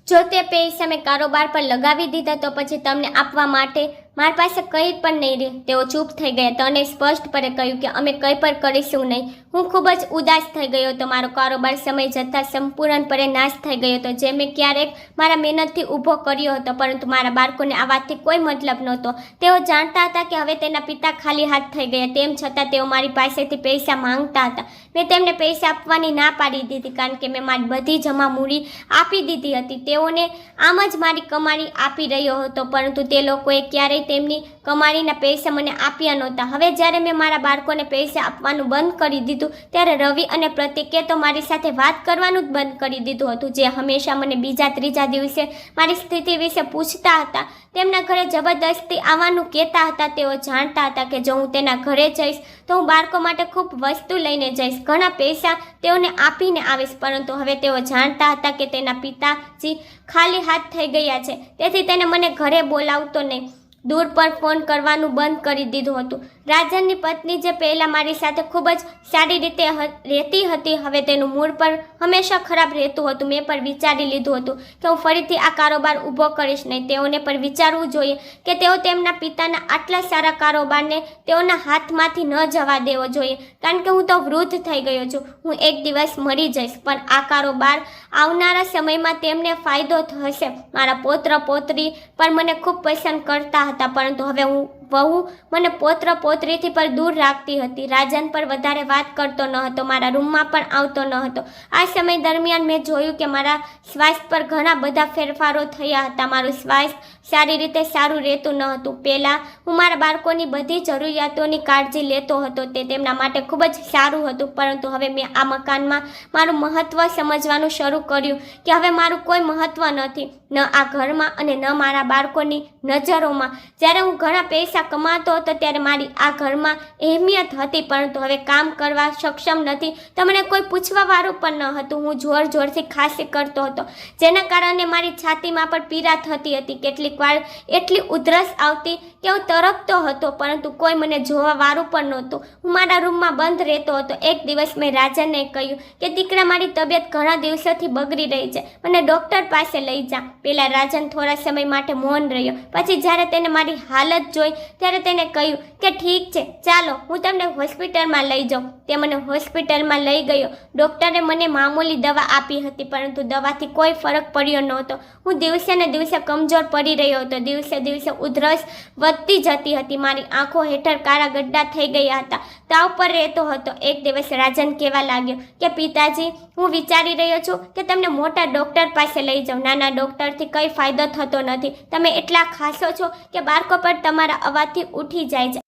જો તે પૈસા મેં કારોબાર પર લગાવી દીધા તો પછી તમને આપવા માટે મારી પાસે કંઈ પણ નહીં રહે. તેઓ ચૂપ થઈ ગયા. તને સ્પષ્ટપણે કહ્યું કે અમે કંઈ પણ કરીશું નહીં. હું ખૂબ જ ઉદાસ થઈ ગયો હતો. મારો કારોબાર સમય જતાં સંપૂર્ણપણે નાશ થઈ ગયો હતો, જે મેં ક્યારેક મારા મહેનતથી ઊભો કર્યો હતો. પરંતુ મારા બાળકોને આ વાતથી કોઈ મતલબ નહોતો. તેઓ જાણતા હતા કે હવે તેના પિતા ખાલી હાથ થઈ ગયા. તેમ છતાં તેઓ મારી પાસેથી પૈસા માંગતા હતા. મેં તેમને પૈસા આપવાની ના પાડી દીધી, કારણ કે મેં મારી બધી જમા મૂડી આપી દીધી હતી. તેઓને આમ જ મારી કમાણી આપી રહ્યો હતો, પરંતુ તે લોકોએ ક્યારેય તેમની કમાણીના પૈસા મને આપ્યા નહોતા. હવે જ્યારે મેં મારા બાળકોને પૈસા આપવાનું બંધ કરી દીધું ત્યારે રવિ અને પ્રતીકે તો મારી સાથે વાત કરવાનું જ બંધ કરી દીધું હતું. જે હંમેશા મને બીજા ત્રીજા દિવસે મારી સ્થિતિ વિશે પૂછતા હતા. તેમના ઘરે જબરદસ્તી આવવાનું કહેતા હતા. તેઓ જાણતા હતા કે જો હું તેના ઘરે જઈશ તો હું બાળકો માટે ખૂબ વસ્તુ લઈને જઈશ, ઘણા પૈસા તેઓને આપીને આવીશ. પરંતુ હવે તેઓ જાણતા હતા કે તેના પિતાજી ખાલી હાથ થઈ ગયા છે, તેથી તેને મને ઘરે બોલાવતો નહીં. દૂર પર ફોન કરવાનું બંધ કરી દીધું હતું. રાજનની પત્ની જે પહેલાં મારી સાથે ખૂબ જ સારી રીતે રહેતી હતી, હવે તેનું મૂડ પર હંમેશા ખરાબ રહેતું હતું. મેં પણ વિચારી લીધું હતું કે હું ફરીથી આ કારોબાર ઊભો કરીશ નહીં. તેઓને પણ વિચારવું જોઈએ કે તેઓ તેમના પિતાના આટલા સારા કારોબારને તેઓના હાથમાંથી ન જવા દેવો જોઈએ, કારણ કે હું તો વૃદ્ધ થઈ ગયો છું. હું એક દિવસ મરી જઈશ, પણ આ કારોબાર આવનારા સમયમાં તેમને ફાયદો થશે. મારા પૌત્ર પૌત્રી પણ મને ખૂબ પસંદ કરતા હતા, પરંતુ હવે હું વહુ મને પૌત્ર પૌત્રીથી પણ દૂર રાખતી હતી. રાજન પર વધારે વાત કરતો ન હતો, મારા રૂમમાં પણ આવતો ન હતો. આ સમય દરમિયાન મેં જોયું કે મારા સ્વાસ્થ્ય પર ઘણા બધા ફેરફારો થયા હતા. મારું સ્વાસ્થ્ય સારી રીતે સારું રહેતું ન હતું. પહેલાં હું મારા બાળકોની બધી જરૂરિયાતોની કાળજી લેતો હતો, તે તેમના માટે ખૂબ જ સારું હતું. પરંતુ હવે મેં આ મકાનમાં મારું મહત્ત્વ સમજવાનું શરૂ કર્યું કે હવે મારું કોઈ મહત્ત્વ નથી, ન આ ઘરમાં અને ન મારા બાળકોની નજરોમાં. જ્યારે હું ઘણા પૈસા કમાતો હતો ત્યારે મારી આ ઘરમાં અહેમિયત હતી, પરંતુ હવે કામ કરવા સક્ષમ નથી તો મને કોઈ પૂછવાવાળું પણ ન હતું. હું જોરથી ખાંસી કરતો હતો, જેના કારણે મારી છાતીમાં પણ પીડા થતી હતી. કેટલીક વાર એટલી ઉધરસ આવતી કે હું તરફતો હતો, પરંતુ કોઈ મને જોવાવાળું પણ નહોતું. હું મારા રૂમમાં બંધ રહેતો હતો. એક દિવસ મેં રાજનને કહ્યું કે દીકરા, મારી તબિયત ઘણા દિવસોથી બગડી રહી છે, મને ડૉક્ટર પાસે લઈ જા. પહેલાં રાજન થોડા સમય માટે મૌન રહ્યો. પછી જ્યારે તેને મારી હાલત જોઈ ત્યારે તેને કહ્યું કે ઠીક છે, ચાલો હું તમને હોસ્પિટલમાં લઈ જાઉં. તે મને હોસ્પિટલમાં લઈ ગયો. ડૉક્ટરે મને મામૂલી દવા આપી હતી, પરંતુ દવાથી કોઈ ફરક પડ્યો નહોતો. હું દિવસે ને દિવસે કમજોર પડી રહ્યો હતો. દિવસે દિવસે ઉધરસ વધતી જતી હતી. મારી આંખો હેઠળ કાળા ગड्ढા થઈ ગયા હતા. તાવ પર રહેતો હતો. એક દિવસ રાજન કહેવા લાગ્યો કે પિતાજી, હું વિચારી રહ્યો છું કે તમને મોટા ડૉક્ટર પાસે લઈ જાઉં. નાના ડૉક્ટરથી કંઈ ફાયદો થતો નથી. તમે એટલા ખાસો છો કે બાળકો પણ તમારા અવાજથી ઉઠી જાય છે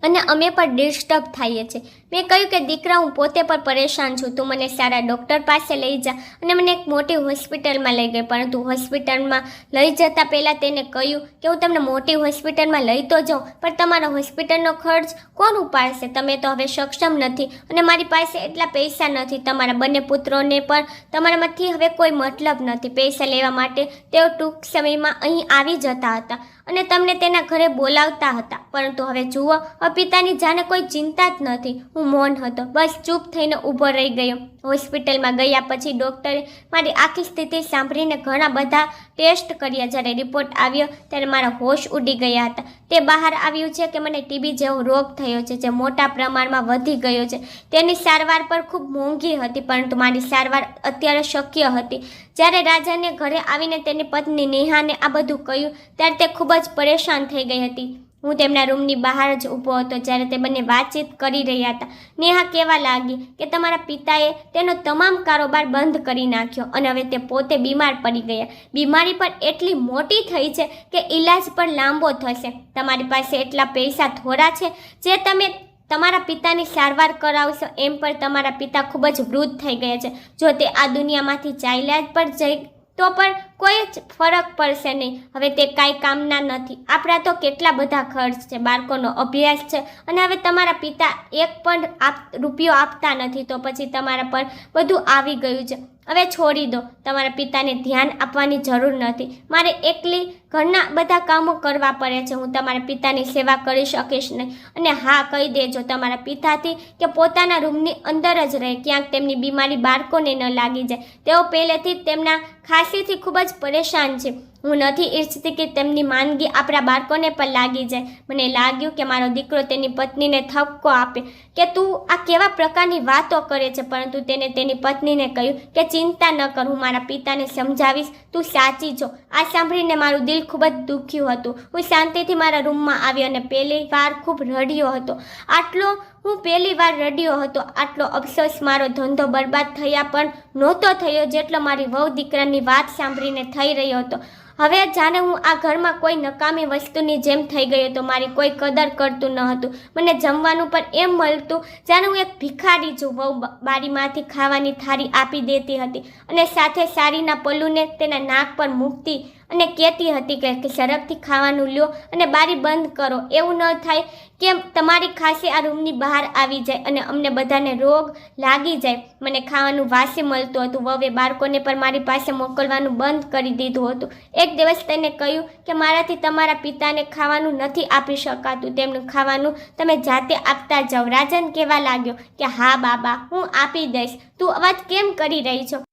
અને અમે પણ ડિસ્ટર્બ થઈએ છીએ. મેં કહ્યું કે દીકરા, હું પોતે પણ પરેશાન છું. તું મને સારા ડૉક્ટર પાસે લઈ જા. અને મને એક મોટી હોસ્પિટલમાં લઈ ગઈ. પરંતુ હોસ્પિટલમાં લઈ જતાં પહેલાં તેને કહ્યું કે હું તમને મોટી હોસ્પિટલમાં લઈ તો જાઉં, પણ તમારા હોસ્પિટલનો ખર્ચ કોણ ઉપાડશે? તમે તો હવે સક્ષમ નથી અને મારી પાસે એટલા પૈસા નથી. તમારા બંને પુત્રોને પણ તમારામાંથી હવે કોઈ મતલબ નથી. પૈસા લેવા માટે તેઓ ટૂંક સમયમાં અહીં આવી જતા હતા અને તમને તેના ઘરે બોલાવતા હતા. પરંતુ હવે જુઓ, પિતાની જાણે કોઈ ચિંતા જ નથી. હું મૌન હતો, બસ ચૂપ થઈને ઊભો રહી ગયો. હોસ્પિટલમાં ગયા પછી ડૉક્ટરે મારી આખી સ્થિતિ સાંભળીને ઘણા બધા ટેસ્ટ કર્યા. જ્યારે રિપોર્ટ આવ્યો ત્યારે મારા હોશ ઉડી ગયા હતા. તે બહાર આવ્યું છે કે મને ટીબી જેવો રોગ થયો છે, જે મોટા પ્રમાણમાં વધી ગયો છે. તેની સારવાર પર ખૂબ મોંઘી હતી, પરંતુ મારી સારવાર અત્યારે શક્ય હતી. જ્યારે રાજાને ઘરે આવીને તેની પત્ની નેહાને આ બધું કહ્યું ત્યારે તે ખૂબ જ પરેશાન થઈ ગઈ હતી. હું તેમના રૂમની બહાર જ ઊભો હતો જ્યારે તે બંને વાતચીત કરી રહ્યા હતા. નેહા કહેવા લાગી કે તમારા પિતાએ તેનો તમામ કારોબાર બંધ કરી નાખ્યો અને હવે તે પોતે બીમાર પડી ગયા. બીમારી પણ એટલી મોટી થઈ છે કે ઈલાજ પણ લાંબો થશે. તમારી પાસે એટલા પૈસા થોડા છે જે તમે તમારા પિતાની સારવાર કરાવશો. એમ પણ તમારા પિતા ખૂબ જ વૃદ્ધ થઈ ગયા છે. જો તે આ દુનિયામાંથી ચાલ્યા જ પણ જઈ તો પણ કોઈ જ ફરક પડશે નહીં. હવે તે કાંઈ કામના નથી. આપણા તો કેટલા બધા ખર્ચ છે, બાળકોનો અભ્યાસ છે, અને હવે તમારા પિતા એક પણ રૂપિયો આપતા નથી. તો પછી તમારા પર બધું આવી ગયું છે. હવે છોડી દો. તમારા પિતાને ધ્યાન આપવાની જરૂર નથી. મારે એકલી ઘરના બધા કામો કરવા પડે છે. હું તમારા પિતાની સેવા કરી શકીશ નહીં. અને હા, કહી દેજો તમારા પિતાથી કે પોતાના રૂમની અંદર જ રહે, ક્યાંક તેમની બીમારી બાળકોને ન લાગી જાય. તેઓ પહેલેથી જ તેમના ખાંસીથી ખૂબ જ પરેશાન છે. હું નથી ઈચ્છતી કે તેમની માંદગી આપણા બાળકોને પણ લાગી જાય. મને લાગ્યું કે મારો દીકરો તેની પત્નીને ઠપકો આપે કે તું આ કેવા પ્રકારની વાતો કરે છે, પરંતુ તેને તેની પત્નીને કહ્યું કે ચિંતા ન કર, હું મારા પિતાને સમજાવીશ, તું સાચી છો. આ સાંભળીને મારું દિલ ખૂબ જ દુખ્યું હતું. હું શાંતિથી મારા રૂમમાં આવ્યો અને પહેલી વાર ખૂબ રડ્યો હતો. હું પહેલી વાર રડ્યો હતો. આટલો અફસોસ મારો ધંધો બરબાદ થયા પણ નહોતો થયો જેટલો મારી વહુ દીકરાની વાત સાંભળીને થઈ રહ્યો હતો. હવે જાણે હું આ ઘરમાં કોઈ નકામી વસ્તુની જેમ થઈ ગયો હતો. મારી કોઈ કદર કરતું ન હતું. મને જમવાનું પણ એમ મળતું જાણે હું એક ભિખારી છું. વહુ બારીમાંથી ખાવાની થાળી આપી દેતી હતી અને સાથે સાડીના પલ્લુને તેના નાક પર મૂકતી અને કહેતી હતી કે ઝડપથી ખાવાનું લ્યો અને બારી બંધ કરો. એવું ન થાય કે તમારી ખાંસી આ રૂમની બહાર આવી જાય અને અમને બધાને રોગ લાગી જાય. મને ખાવાનું વાસી મળતું હતું. વહુએ બાળકોને પણ મારી પાસે મોકલવાનું બંધ કરી દીધું હતું. એક દિવસ તેને કહ્યું કે મારાથી તમારા પિતાને ખાવાનું નથી આપી શકાતું, તેમનું ખાવાનું તમે જાતે આપતા જાઓ. રાજન કહેવા લાગ્યો કે હા બાબા, હું આપી દઈશ. તું અવાજ કેમ કરી રહી છો?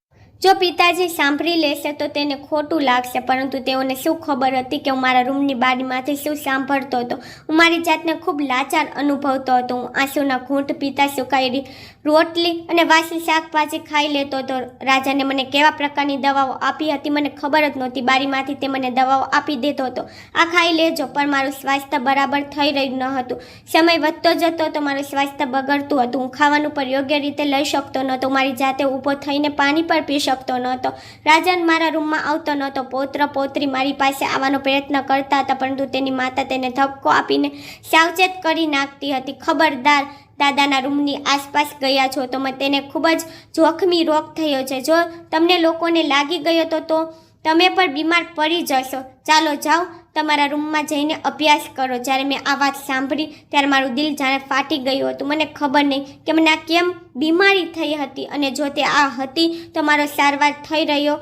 જો પિતાજી સાંભળી લેશે તો તેને ખોટું લાગશે, પરંતુ તેઓને શું ખબર હતી કે હું મારા રૂમની બારીમાંથી શું સાંભળતો હતો. હું મારી જાતને ખૂબ લાચાર અનુભવતો હતો. હું આંસુના ઘૂંટ પીતા સુકાયેલી રોટલી અને વાસી શાકભાજી ખાઈ લેતો હતો. રાજાને મને કેવા પ્રકારની દવાઓ આપી હતી મને ખબર જ નહોતી. બારીમાંથી તે મને દવાઓ આપી દેતો હતો, આ ખાઈ લેજો, પણ મારું સ્વાસ્થ્ય બરાબર થઈ રહ્યું ન હતું. સમય વધતો જતો તો મારું સ્વાસ્થ્ય બગડતું હતું. હું ખાવાનું પણ યોગ્ય રીતે લઈ શકતો નહોતો. મારી જાતે ઊભો થઈને પાણી પણ પી શકતો શકતો નહોતો. રાજન મારા રૂમમાં આવતો નહોતો. પૌત્ર પૌત્રી મારી પાસે આવવાનો પ્રયત્ન કરતા હતા, પરંતુ તેની માતા તેને ધક્કો આપીને સાવચેત કરી નાખતી હતી. ખબરદાર, દાદાના રૂમની આસપાસ ગયા છો તો તેને ખૂબ જ જોખમી રોગ થયો છે. જો તમને લોકોને લાગી ગયો તો તમે પણ બીમાર પડી જશો. ચાલો જાઓ, તમારા રૂમમાં જઈને અભ્યાસ કરો. જ્યારે મેં આ વાત સાંભળી ત્યારે મારું દિલ જાણે ફાટી ગયું હતું. મને ખબર નહીં કે મને આ કેમ બીમારી થઈ હતી, અને જો તે આ હતી તો મારો સારવાર થઈ રહ્યો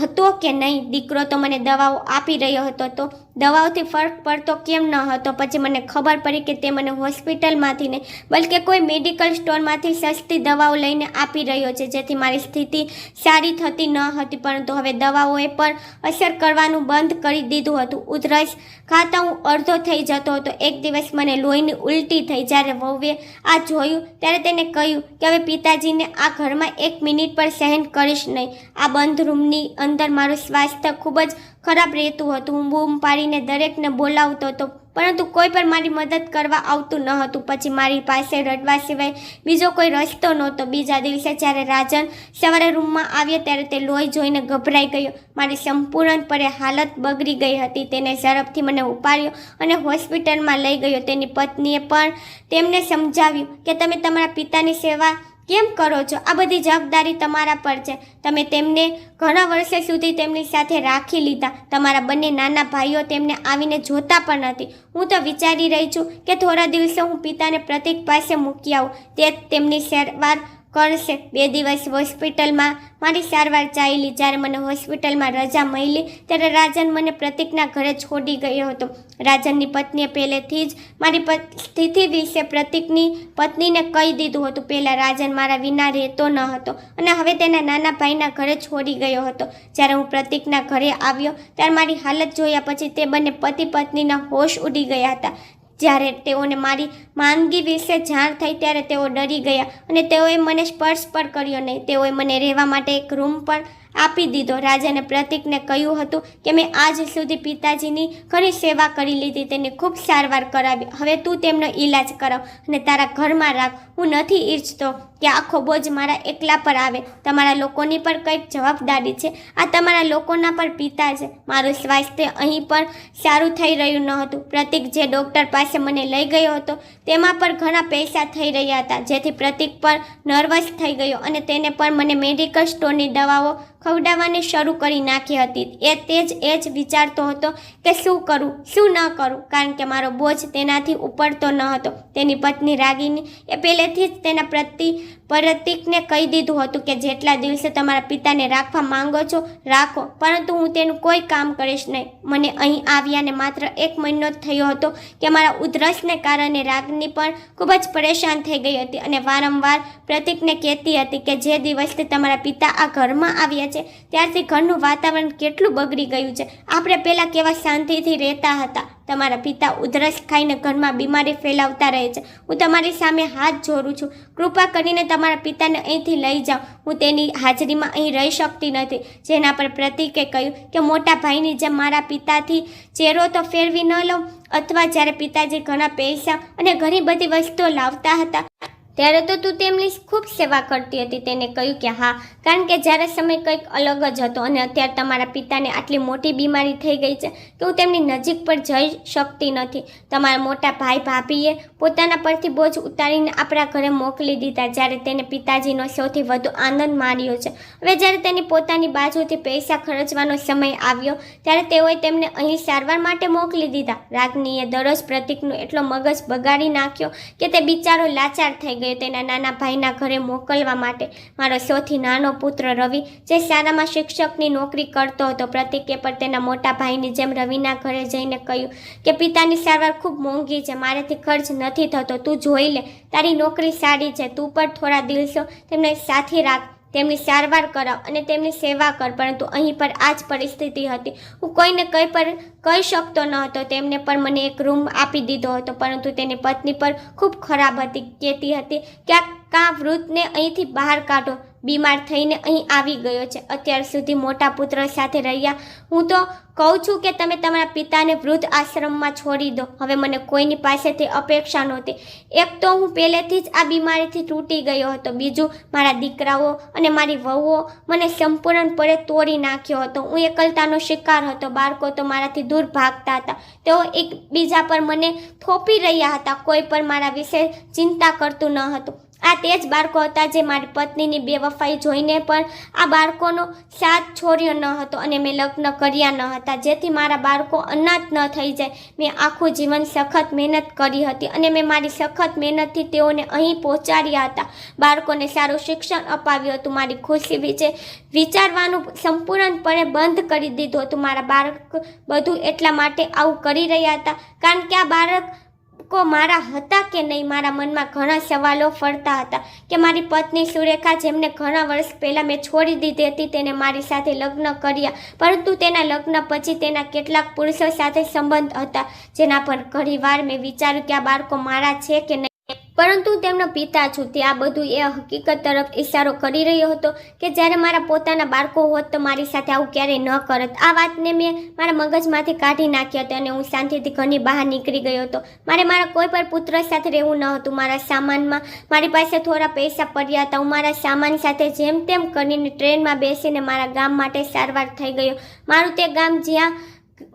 હતો કે નહીં. દીકરો તો મને દવાઓ આપી રહ્યો હતો, તો દવાઓથી ફરક પડતો કેમ ન હતો. પછી મને ખબર પડી કે તે મને હોસ્પિટલમાંથી નહીં બલકે કોઈ મેડિકલ સ્ટોરમાંથી સસ્તી દવાઓ લઈને આપી રહ્યો છે, જેથી મારી સ્થિતિ સારી થતી ન હતી. પરંતુ હવે દવાઓએ પણ અસર કરવાનું બંધ કરી દીધું હતું. ઉધરસ ખાતા હું અડધો થઈ જતો હતો. એક દિવસ મને લોહીની ઉલટી થઈ. જ્યારે વહુએ આ જોયું ત્યારે તેને કહ્યું કે હવે પિતાજીને આ ઘરમાં 1 મિનિટ પર સહન કરીશ નહીં. આ બંધ રૂમની અંદર મારું સ્વાસ્થ્ય ખૂબ જ ખરાબ રહેતું હતું. હું બૂમ પાડીને દરેકને બોલાવતો હતો, પરંતુ કોઈ પણ મારી મદદ કરવા આવતું ન હતું. પછી મારી પાસે રડવા સિવાય બીજો કોઈ રસ્તો નહોતો. બીજા દિવસે જ્યારે રાજન સવારે રૂમમાં આવ્યો ત્યારે તે લોહી જોઈને ગભરાઈ ગયો. મારી સંપૂર્ણપણે હાલત બગડી ગઈ હતી. તેને ઝડપથી મને ઉપાડ્યો અને હોસ્પિટલમાં લઈ ગયો. તેની પત્નીએ પણ તેમને સમજાવ્યું કે તમે તમારા પિતાની સેવા કેમ કરો છો? આ બધી જવાબદારી તમારા પર છે. તમે તેમને ઘણા વર્ષો સુધી તેમની સાથે રાખી લીધા. તમારા બંને નાના ભાઈઓ તેમને આવીને જોતા પણ નથી. હું તો વિચારી રહી છું કે થોડા દિવસો હું પિતાને પ્રતીક પાસે મૂકી આવું. તે તેમની સારવાર કરશે. 2 દિવસ હોસ્પિટલમાં મારી સારવાર ચાલી. જ્યારે મને હોસ્પિટલમાં રજા મળી ત્યારે રાજન મને પ્રતીકના ઘરે છોડી ગયો હતો. રાજનની પત્નીએ પહેલેથી જ મારી સ્થિતિ વિશે પ્રતીકની પત્નીને કહી દીધું હતું. પહેલાં રાજન મારા વિના રહેતો ન હતો અને હવે તેના નાના ભાઈના ઘરે છોડી ગયો હતો. જ્યારે હું પ્રતીકના ઘરે આવ્યો ત્યારે મારી હાલત જોયા પછી તે બંને પતિ પત્નીના હોશ ઉડી ગયા હતા. જ્યારે તેઓને મારી માંદગી વિશે જાણ થઈ ત્યારે તેઓ ડરી ગયા અને તેઓએ મને સ્પર્શ પણ કર્યો નહીં. તેઓએ મને રહેવા માટે એક રૂમ પણ આપી દીધો. રાજને પ્રતીકને કહ્યું હતું કે મેં આજ સુધી પિતાજીની ઘણી સેવા કરી લીધી, તેની ખૂબ સારવાર કરાવી. હવે તું તેમનો ઈલાજ કરાવ અને તારા ઘરમાં રાખ. હું નથી ઈચ્છતો કે આખો બોજ મારા એકલા પર આવે. તમારા લોકોની પણ કંઈક જવાબદારી છે. આ તમારા લોકોના પણ પિતા છે. મારું સ્વાસ્થ્ય અહીં પણ સારું થઈ રહ્યું ન હતું. પ્રતીક જે ડૉક્ટર પાસે મને લઈ ગયો હતો તેમાં પણ ઘણા પૈસા થઈ રહ્યા હતા, જેથી પ્રતીક પણ નર્વસ થઈ ગયો અને તેને પણ મને મેડિકલ સ્ટોરની દવાઓ ખવડાવવાની શરૂ કરી નાખી હતી. એ જ વિચારતો હતો કે શું કરું શું ન કરું, કારણ કે મારો બોજ તેનાથી ઉપડતો ન હતો. તેની પત્ની રાગિની એ પહેલેથી જ તેના પ્રતીકને કહી દીધું હતું કે જેટલા દિવસે તમારા પિતાને રાખવા માંગો છો રાખો, પરંતુ હું તેનું કોઈ કામ કરીશ નહીં. મને અહીં આવ્યાને માત્ર 1 મહિનો જ થયો હતો કે મારા ઉધરસને કારણે રાગિની પણ ખૂબ જ પરેશાન થઈ ગઈ હતી અને વારંવાર પ્રતીકને કહેતી હતી કે જે દિવસથી તમારા પિતા આ ઘરમાં આવ્યા છે ત્યારથી ઘરનું વાતાવરણ કેટલું બગડી ગયું છે. આપણે પહેલાં કેવા શાંતિથી રહેતા હતા. તમારા પિતા ઉધરસ ખાઈને ઘરમાં બીમારી ફેલાવતા રહે છે. હું તમારી સામે હાથ જોડું છું. કૃપા કરીને તમારા પિતાને અહીંથી લઈ જાઓ. હું તેની હાજરીમાં અહીં રહી શકતી નથી. જેના પર પ્રતીકે કહ્યું કે મોટા ભાઈની જેમ મારા પિતાથી ચહેરો તો ફેરવી ન લઉં. અથવા જ્યારે પિતાજી ઘણા પૈસા અને ઘણી બધી વસ્તુઓ લાવતા હતા ત્યારે તો તું તેમની ખૂબ સેવા કરતી હતી. તેને કહ્યું કે હા, કારણ કે જ્યારે સમય કંઈક અલગ જ હતો અને અત્યારે તમારા પિતાને આટલી મોટી બીમારી થઈ ગઈ છે કે હું તેમની નજીક પર જઈ શકતી નથી. તમારા મોટા ભાઈ ભાભીએ પોતાના પરથી બોજ ઉતારીને આપણા ઘરે મોકલી દીધા. જ્યારે તેને પિતાજીનો સૌથી વધુ આનંદ માણ્યો છે. હવે જ્યારે તેની પોતાની બાજુથી પૈસા ખર્ચવાનો સમય આવ્યો ત્યારે તેઓએ તેમને અહીં સારવાર માટે મોકલી દીધા. રાગનીએ દરરોજ પ્રતીકનું એટલો મગજ બગાડી નાખ્યો કે તે બિચારો લાચાર થઈ ગયો તેના નાના ભાઈના ઘરે મોકલવા માટે. મારો સૌથી નાનો પુત્ર રવિ જે શાળામાં શિક્ષકની નોકરી કરતો હતો, પ્રતીકે પણ તેના મોટા ભાઈની જેમ રવિના ઘરે જઈને કહ્યું કે પિતાની સારવાર ખૂબ મોંઘી છે, મારાથી ખર્ચ નથી થતો, તું જોઈ લે, તારી નોકરી સારી છે, તું પણ થોડા દિવસો તેમને સાથે રાખ, તેમની સારવાર કરાવ અને તેમની સેવા કર. પરંતુ અહીં પર આ જ પરિસ્થિતિ હતી. હું કોઈને કંઈ પણ કહી શકતો ન હતો. તેમને પણ મને એક રૂમ આપી દીધો હતો, પરંતુ તેની પત્ની પર ખૂબ ખરાબ હતી. કહેતી હતી કે આ વૃદ્ધને અહીંથી બહાર કાઢો. બીમાર થઈને અહીં આવી ગયો છે. અત્યાર સુધી મોટા પુત્ર સાથે રહ્યા. હું તો કહું છું કે તમે તમારા પિતાને વૃદ્ધ આશ્રમમાં છોડી દો. હવે મને કોઈની પાસેથી અપેક્ષા નહોતી. એક તો હું પહેલેથી જ આ બીમારીથી તૂટી ગયો હતો. બીજું, મારા દીકરાઓ અને મારી વહુઓ મને સંપૂર્ણપણે તોડી નાખ્યો હતો. હું એકલતાનો શિકાર હતો. બાળકો તો મારાથી દૂર ભાગતા હતા. તેઓ એકબીજા પર મને થોપી રહ્યા હતા. કોઈ પણ મારા વિશે ચિંતા કરતું ન હતું. આ તે જ બાળકો હતા જે મારી પત્નીની બેવફાઈ જોઈને પણ આ બાળકોનો સાથ છોડ્યો ન હતો અને મેં લગ્ન કર્યા ન હતા જેથી મારા બાળકો અનાથ ન થઈ જાય. મેં આખું જીવન સખત મહેનત કરી હતી અને મેં મારી સખત મહેનતથી તેઓને અહીં પહોંચાડ્યા હતા. બાળકોને સારું શિક્ષણ અપાવ્યું હતું. મારી ખુશી વિશે વિચારવાનું સંપૂર્ણપણે બંધ કરી દીધું હતું. મારા બાળક બધું એટલા માટે આવું કરી રહ્યા હતા કારણ કે આ બાળકો મારા હતા કે નહીં. મારા મનમાં ઘણા સવાલો ફરતા હતા કે મારી પત્ની સુરેખા, જેમને ઘણા વર્ષ પહેલાં મેં છોડી દીધી હતી, તેને મારી સાથે લગ્ન કર્યા, પરંતુ તેના લગ્ન પછી તેના કેટલાક પુરુષો સાથે સંબંધ હતા જેના પર ઘણીવાર મેં વિચાર્યું કે આ બાળકો મારા છે કે નહીં, પરંતુ તેમનો પિતા છું. તે આ બધું એ હકીકત તરફ ઇશારો કરી રહ્યો હતો કે જ્યારે મારા પોતાના બાળકો હોત તો મારી સાથે આવું ક્યારેય ન કરત. આ વાતને મેં મારા મગજમાંથી કાઢી નાખી હતી અને હું શાંતિથી ઘરની બહાર નીકળી ગયો હતો. મારે મારા કોઈ પણ પુત્ર સાથે રહેવું ન હતું. મારા સામાનમાં મારી પાસે થોડા પૈસા પડ્યા હતા. હું મારા સામાન સાથે જેમ તેમ કરીને ટ્રેનમાં બેસીને મારા ગામ માટે સારવાર થઈ ગયો. મારું તે ગામ જ્યાં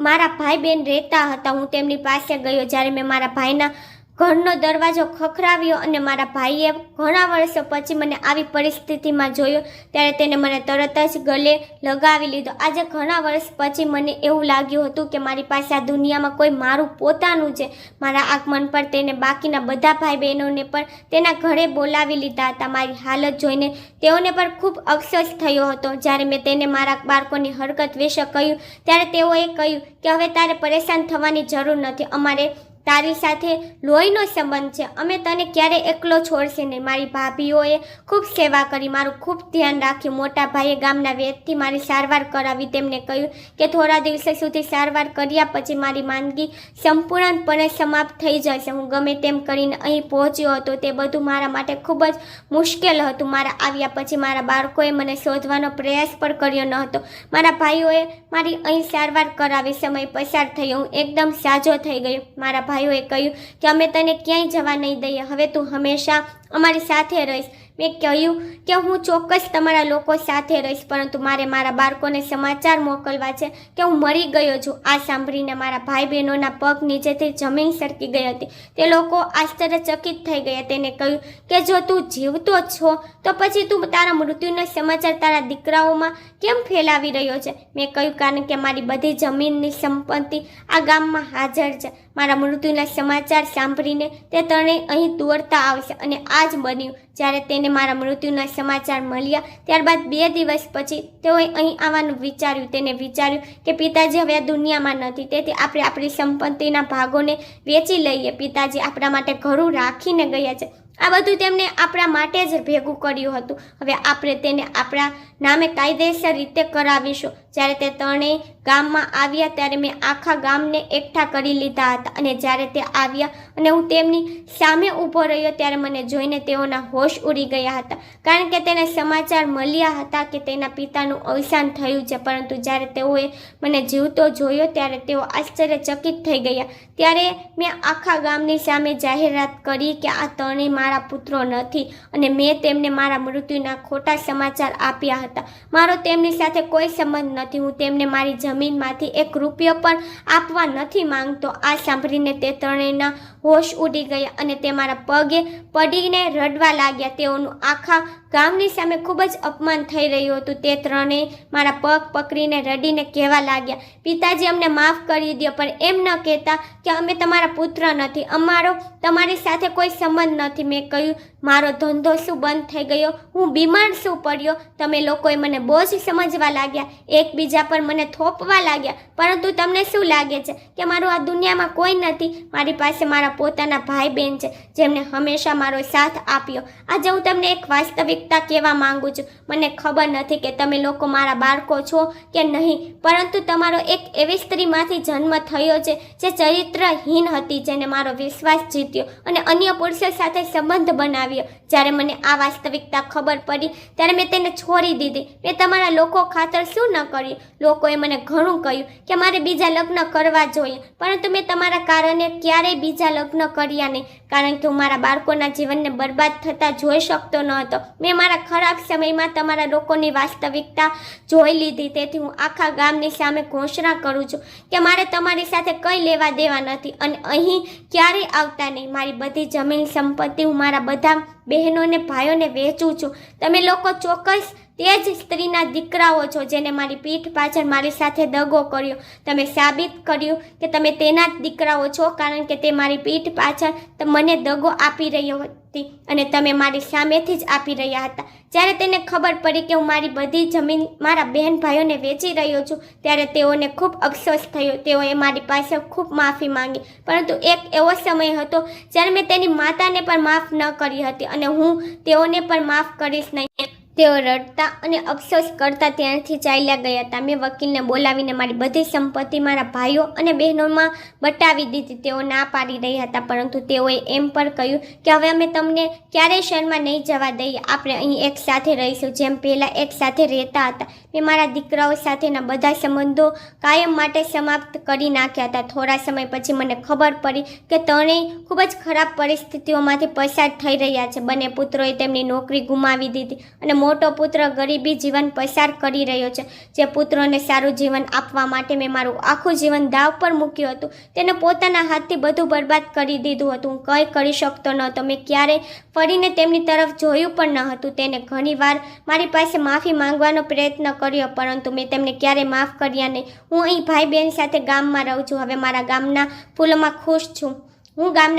મારા ભાઈ બહેન રહેતા હતા. હું તેમની પાસે ગયો. જ્યારે મેં મારા ભાઈના ઘરનો દરવાજો ખખડાવ્યો અને મારા ભાઈએ ઘણા વર્ષો પછી મને આવી પરિસ્થિતિમાં જોયો ત્યારે તેને મને તરત જ ગલે લગાવી લીધો. આજે ઘણા વર્ષ પછી મને એવું લાગ્યું હતું કે મારી પાસે આ દુનિયામાં કોઈ મારું પોતાનું છે. મારા આગમન પર તેને બાકીના બધા ભાઈ બહેનોને પણ તેના ઘરે બોલાવી લીધા હતા. મારી હાલત જોઈને તેઓને પણ ખૂબ અફસોસ થયો હતો. જ્યારે મેં તેને મારા બાળકોની હરકત વિશે કહ્યું ત્યારે તેઓએ કહ્યું કે હવે તારે પરેશાન થવાની જરૂર નથી. અમારે તારી સાથે લોહીનો સંબંધ છે. અમે તને ક્યારેય એકલો છોડશે નહીં. મારી ભાભીઓએ ખૂબ સેવા કરી, મારું ખૂબ ધ્યાન રાખ્યું. મોટા ભાઈએ ગામના વૈદ્યથી મારી સારવાર કરાવી. તેમને કહ્યું કે થોડા દિવસો સુધી સારવાર કર્યા પછી મારી માંદગી સંપૂર્ણપણે સમાપ્ત થઈ જશે. હું ગમે તેમ કરીને અહીં પહોંચ્યો હતો. તે બધું મારા માટે ખૂબ જ મુશ્કેલ હતું. મારા આવ્યા પછી મારા બાળકોએ મને શોધવાનો પ્રયાસ પણ કર્યો ન હતો. મારા ભાઈઓએ મારી અહીં સારવાર કરાવી. સમય પસાર થયો. હું એકદમ સાજો થઈ ગયો. મારા ભાઈઓએ કહ્યું કે અમે તને ક્યાંય જવા નહીં દઈએ. હવે તું હંમેશા અમારી સાથે રહીશ. મેં કહ્યું કે હું ચોક્કસ તમારા લોકો સાથે રહીશ, પરંતુ મારે મારા બાળકોને સમાચાર મોકલવા છે કે હું મરી ગયો છું. આ સાંભળીને મારા ભાઈ બહેનોના પગ નીચેથી જમીન સરકી ગઈ હતી. તે લોકો આશ્ચર્યચકિત થઈ ગયા. તેને કહ્યું કે જો તું જીવતો છો તો પછી તું તારા મૃત્યુનો સમાચાર તારા દીકરાઓમાં કેમ ફેલાવી રહ્યો છે? મેં કહ્યું કારણ કે મારી બધી જમીનની સંપત્તિ આ ગામમાં હાજર છે. મારા મૃત્યુના સમાચાર સાંભળીને તે ત્રણેય અહીં દોડતા આવશે અને આ જ બન્યું. જ્યારે તેને મારા મૃત્યુના સમાચાર મળ્યા ત્યારબાદ 2 દિવસ પછી તેઓએ અહીં આવવાનું વિચાર્યું. તેને વિચાર્યું કે પિતાજી હવે આ દુનિયામાં નથી, તેથી આપણે આપણી સંપત્તિના ભાગોને વેચી લઈએ. પિતાજી આપણા માટે ઘરું રાખીને ગયા છે. આ બધું તેમણે આપણા માટે જ ભેગું કર્યું હતું. હવે આપણે તેને આપણા નામે કાયદેસર રીતે કરાવીશું. જ્યારે તે ત્રણેય ગામમાં આવ્યા ત્યારે મેં આખા ગામને એકઠા કરી લીધા હતા અને જ્યારે તે આવ્યા અને હું તેમની સામે ઊભો રહ્યો ત્યારે મને જોઈને તેઓના હોશ ઉડી ગયા હતા, કારણ કે તેને સમાચાર મળ્યા હતા કે તેના પિતાનું અવસાન થયું છે. પરંતુ જ્યારે તેઓએ મને જીવતો જોયો ત્યારે તેઓ આશ્ચર્યચકિત થઈ ગયા. ત્યારે મેં આખા ગામની સામે જાહેરાત કરી કે આ ત્રણેય મારા પુત્રો નથી અને મેં તેમને મારા મૃત્યુના ખોટા સમાચાર આપ્યા હતા. મારો તેમની સાથે કોઈ સંબંધ નથી. હું તેમને મારી જમીનમાંથી 1 રૂપિયો પણ આપવા નથી માંગતો. આ સાંભળીને તે ત્રણેયના હોશ ઉડી ગયા અને તે મારા પગે પડીને રડવા લાગ્યા. તેઓનું આખા ગામની સામે ખૂબ જ અપમાન થઈ રહ્યું હતું. તે ત્રણેય મારા પગ પકડીને રડીને કહેવા લાગ્યા, પિતાજી અમને માફ કરી દો, પણ એમ ન કહેતા કે અમે તમારા પુત્ર નથી, અમારો તમારી સાથે કોઈ સંબંધ નથી. મેં કહ્યું મારો ધંધો શું બંધ થઈ ગયો, હું બીમાર શું પડ્યો, તમે લોકોએ મને બોજ સમજવા લાગ્યા, એકબીજા પર મને થોપવા લાગ્યા. પરંતુ તમને શું લાગે છે કે મારું આ દુનિયામાં કોઈ નથી? મારી પાસે મારા મારા પોતાના ભાઈ બહેન છે જેમને હંમેશા મારો સાથ આપ્યો. આજે હું તમને એક વાસ્તવિકતા કહેવા માંગુ છું. મને ખબર નથી કે તમે લોકો મારા બાળકો છો કે નહીં, પરંતુ તમારો એક એવી સ્ત્રીમાંથી જન્મ થયો છે જે ચરિત્રહીન હતી, જેને મારો વિશ્વાસ જીત્યો અને અન્ય પુરુષો સાથે સંબંધ બનાવ્યો. જ્યારે મને આ વાસ્તવિકતા ખબર પડી ત્યારે મેં તેને છોડી દીધી. મેં તમારા લોકો ખાતર શું ન કર્યું. લોકોએ મને ઘણું કહ્યું કે મારે બીજા લગ્ન કરવા જોઈએ, પરંતુ મેં તમારા કારણે ક્યારેય બીજા લગ્ન કર્યા નહીં, કારણ કે હું મારા બાળકોના જીવનને બરબાદ થતા જોઈ શકતો ન હતો. મેં મારા ખરાબ સમયમાં તમારા લોકોની વાસ્તવિકતા જોઈ લીધી. તેથી હું આખા ગામની સામે ઘોષણા કરું છું કે મારે તમારી સાથે કંઈ લેવા દેવા નથી અને અહીં ક્યારેય આવતા નહીં. મારી બધી જમીન સંપત્તિ હું મારા બધા બહેનોને ભાઈઓને વહેંચું છું. તમે લોકો ચોક્કસ તે જ સ્ત્રીના દીકરાઓ છો જેને મારી પીઠ પાછળ મારી સાથે દગો કર્યો. તમે સાબિત કર્યું કે તમે તેના જ દીકરાઓ છો, કારણ કે તે મારી પીઠ પાછળ મને દગો આપી રહ્યો હતી અને તમે મારી સામેથી જ આપી રહ્યા હતા. જ્યારે તેને ખબર પડી કે હું મારી બધી જમીન મારા બહેન ભાઈઓને વેચી રહ્યો છું ત્યારે તેઓને ખૂબ અફસોસ થયો. તેઓએ મારી પાસે ખૂબ માફી માંગી, પરંતુ એક એવો સમય હતો જ્યારે મેં તેની માતાને પણ માફ ન કરી હતી અને હું તેઓને પણ માફ કરીશ નહીં. તેઓ રડતા અને અફસોસ કરતા ત્યાંથી ચાલ્યા ગયા હતા. મેં વકીલને બોલાવીને મારી બધી સંપત્તિ મારા ભાઈઓ અને બહેનોમાં બતાવી દીધી. તેઓ ના પાડી રહ્યા હતા, પરંતુ તેઓએ એમ પણ કહ્યું કે હવે અમે તમને ક્યારેય શહેરમાં નહીં જવા દઈએ. આપણે અહીં એક સાથે રહીશું જેમ પહેલાં એક સાથે રહેતા હતા. મેં મારા દીકરાઓ સાથેના બધા સંબંધો કાયમ માટે સમાપ્ત કરી નાખ્યા હતા. થોડા સમય પછી મને ખબર પડી કે ત્રણેય ખૂબ જ ખરાબ પરિસ્થિતિઓમાંથી પસાર થઈ રહ્યા છે. બંને પુત્રોએ તેમની નોકરી ગુમાવી દીધી અને મોટો પુત્ર ગરીબી જીવન પસાર કરી રહ્યો છે. જે પુત્રોને સારું જીવન આપવા માટે મેં મારું આખું જીવન દાવ પર મૂક્યું હતું, તેને પોતાના હાથથી બધું બરબાદ કરી દીધું હતું. હું કંઈ કરી શકતો નહોતો. મેં ક્યારેય ફરીને તેમની તરફ જોયું પણ ન હતું. તેને ઘણીવાર મારી પાસે માફી માંગવાનો પ્રયત્ન કર્યો, પરંતુ મેં તેમને ક્યારેય માફ કર્યા નહીં. હું અહીં ભાઈ બહેન સાથે ગામમાં રહું છું. હવે મારા ગામના ફૂલોમાં ખુશ છું. હું ગામના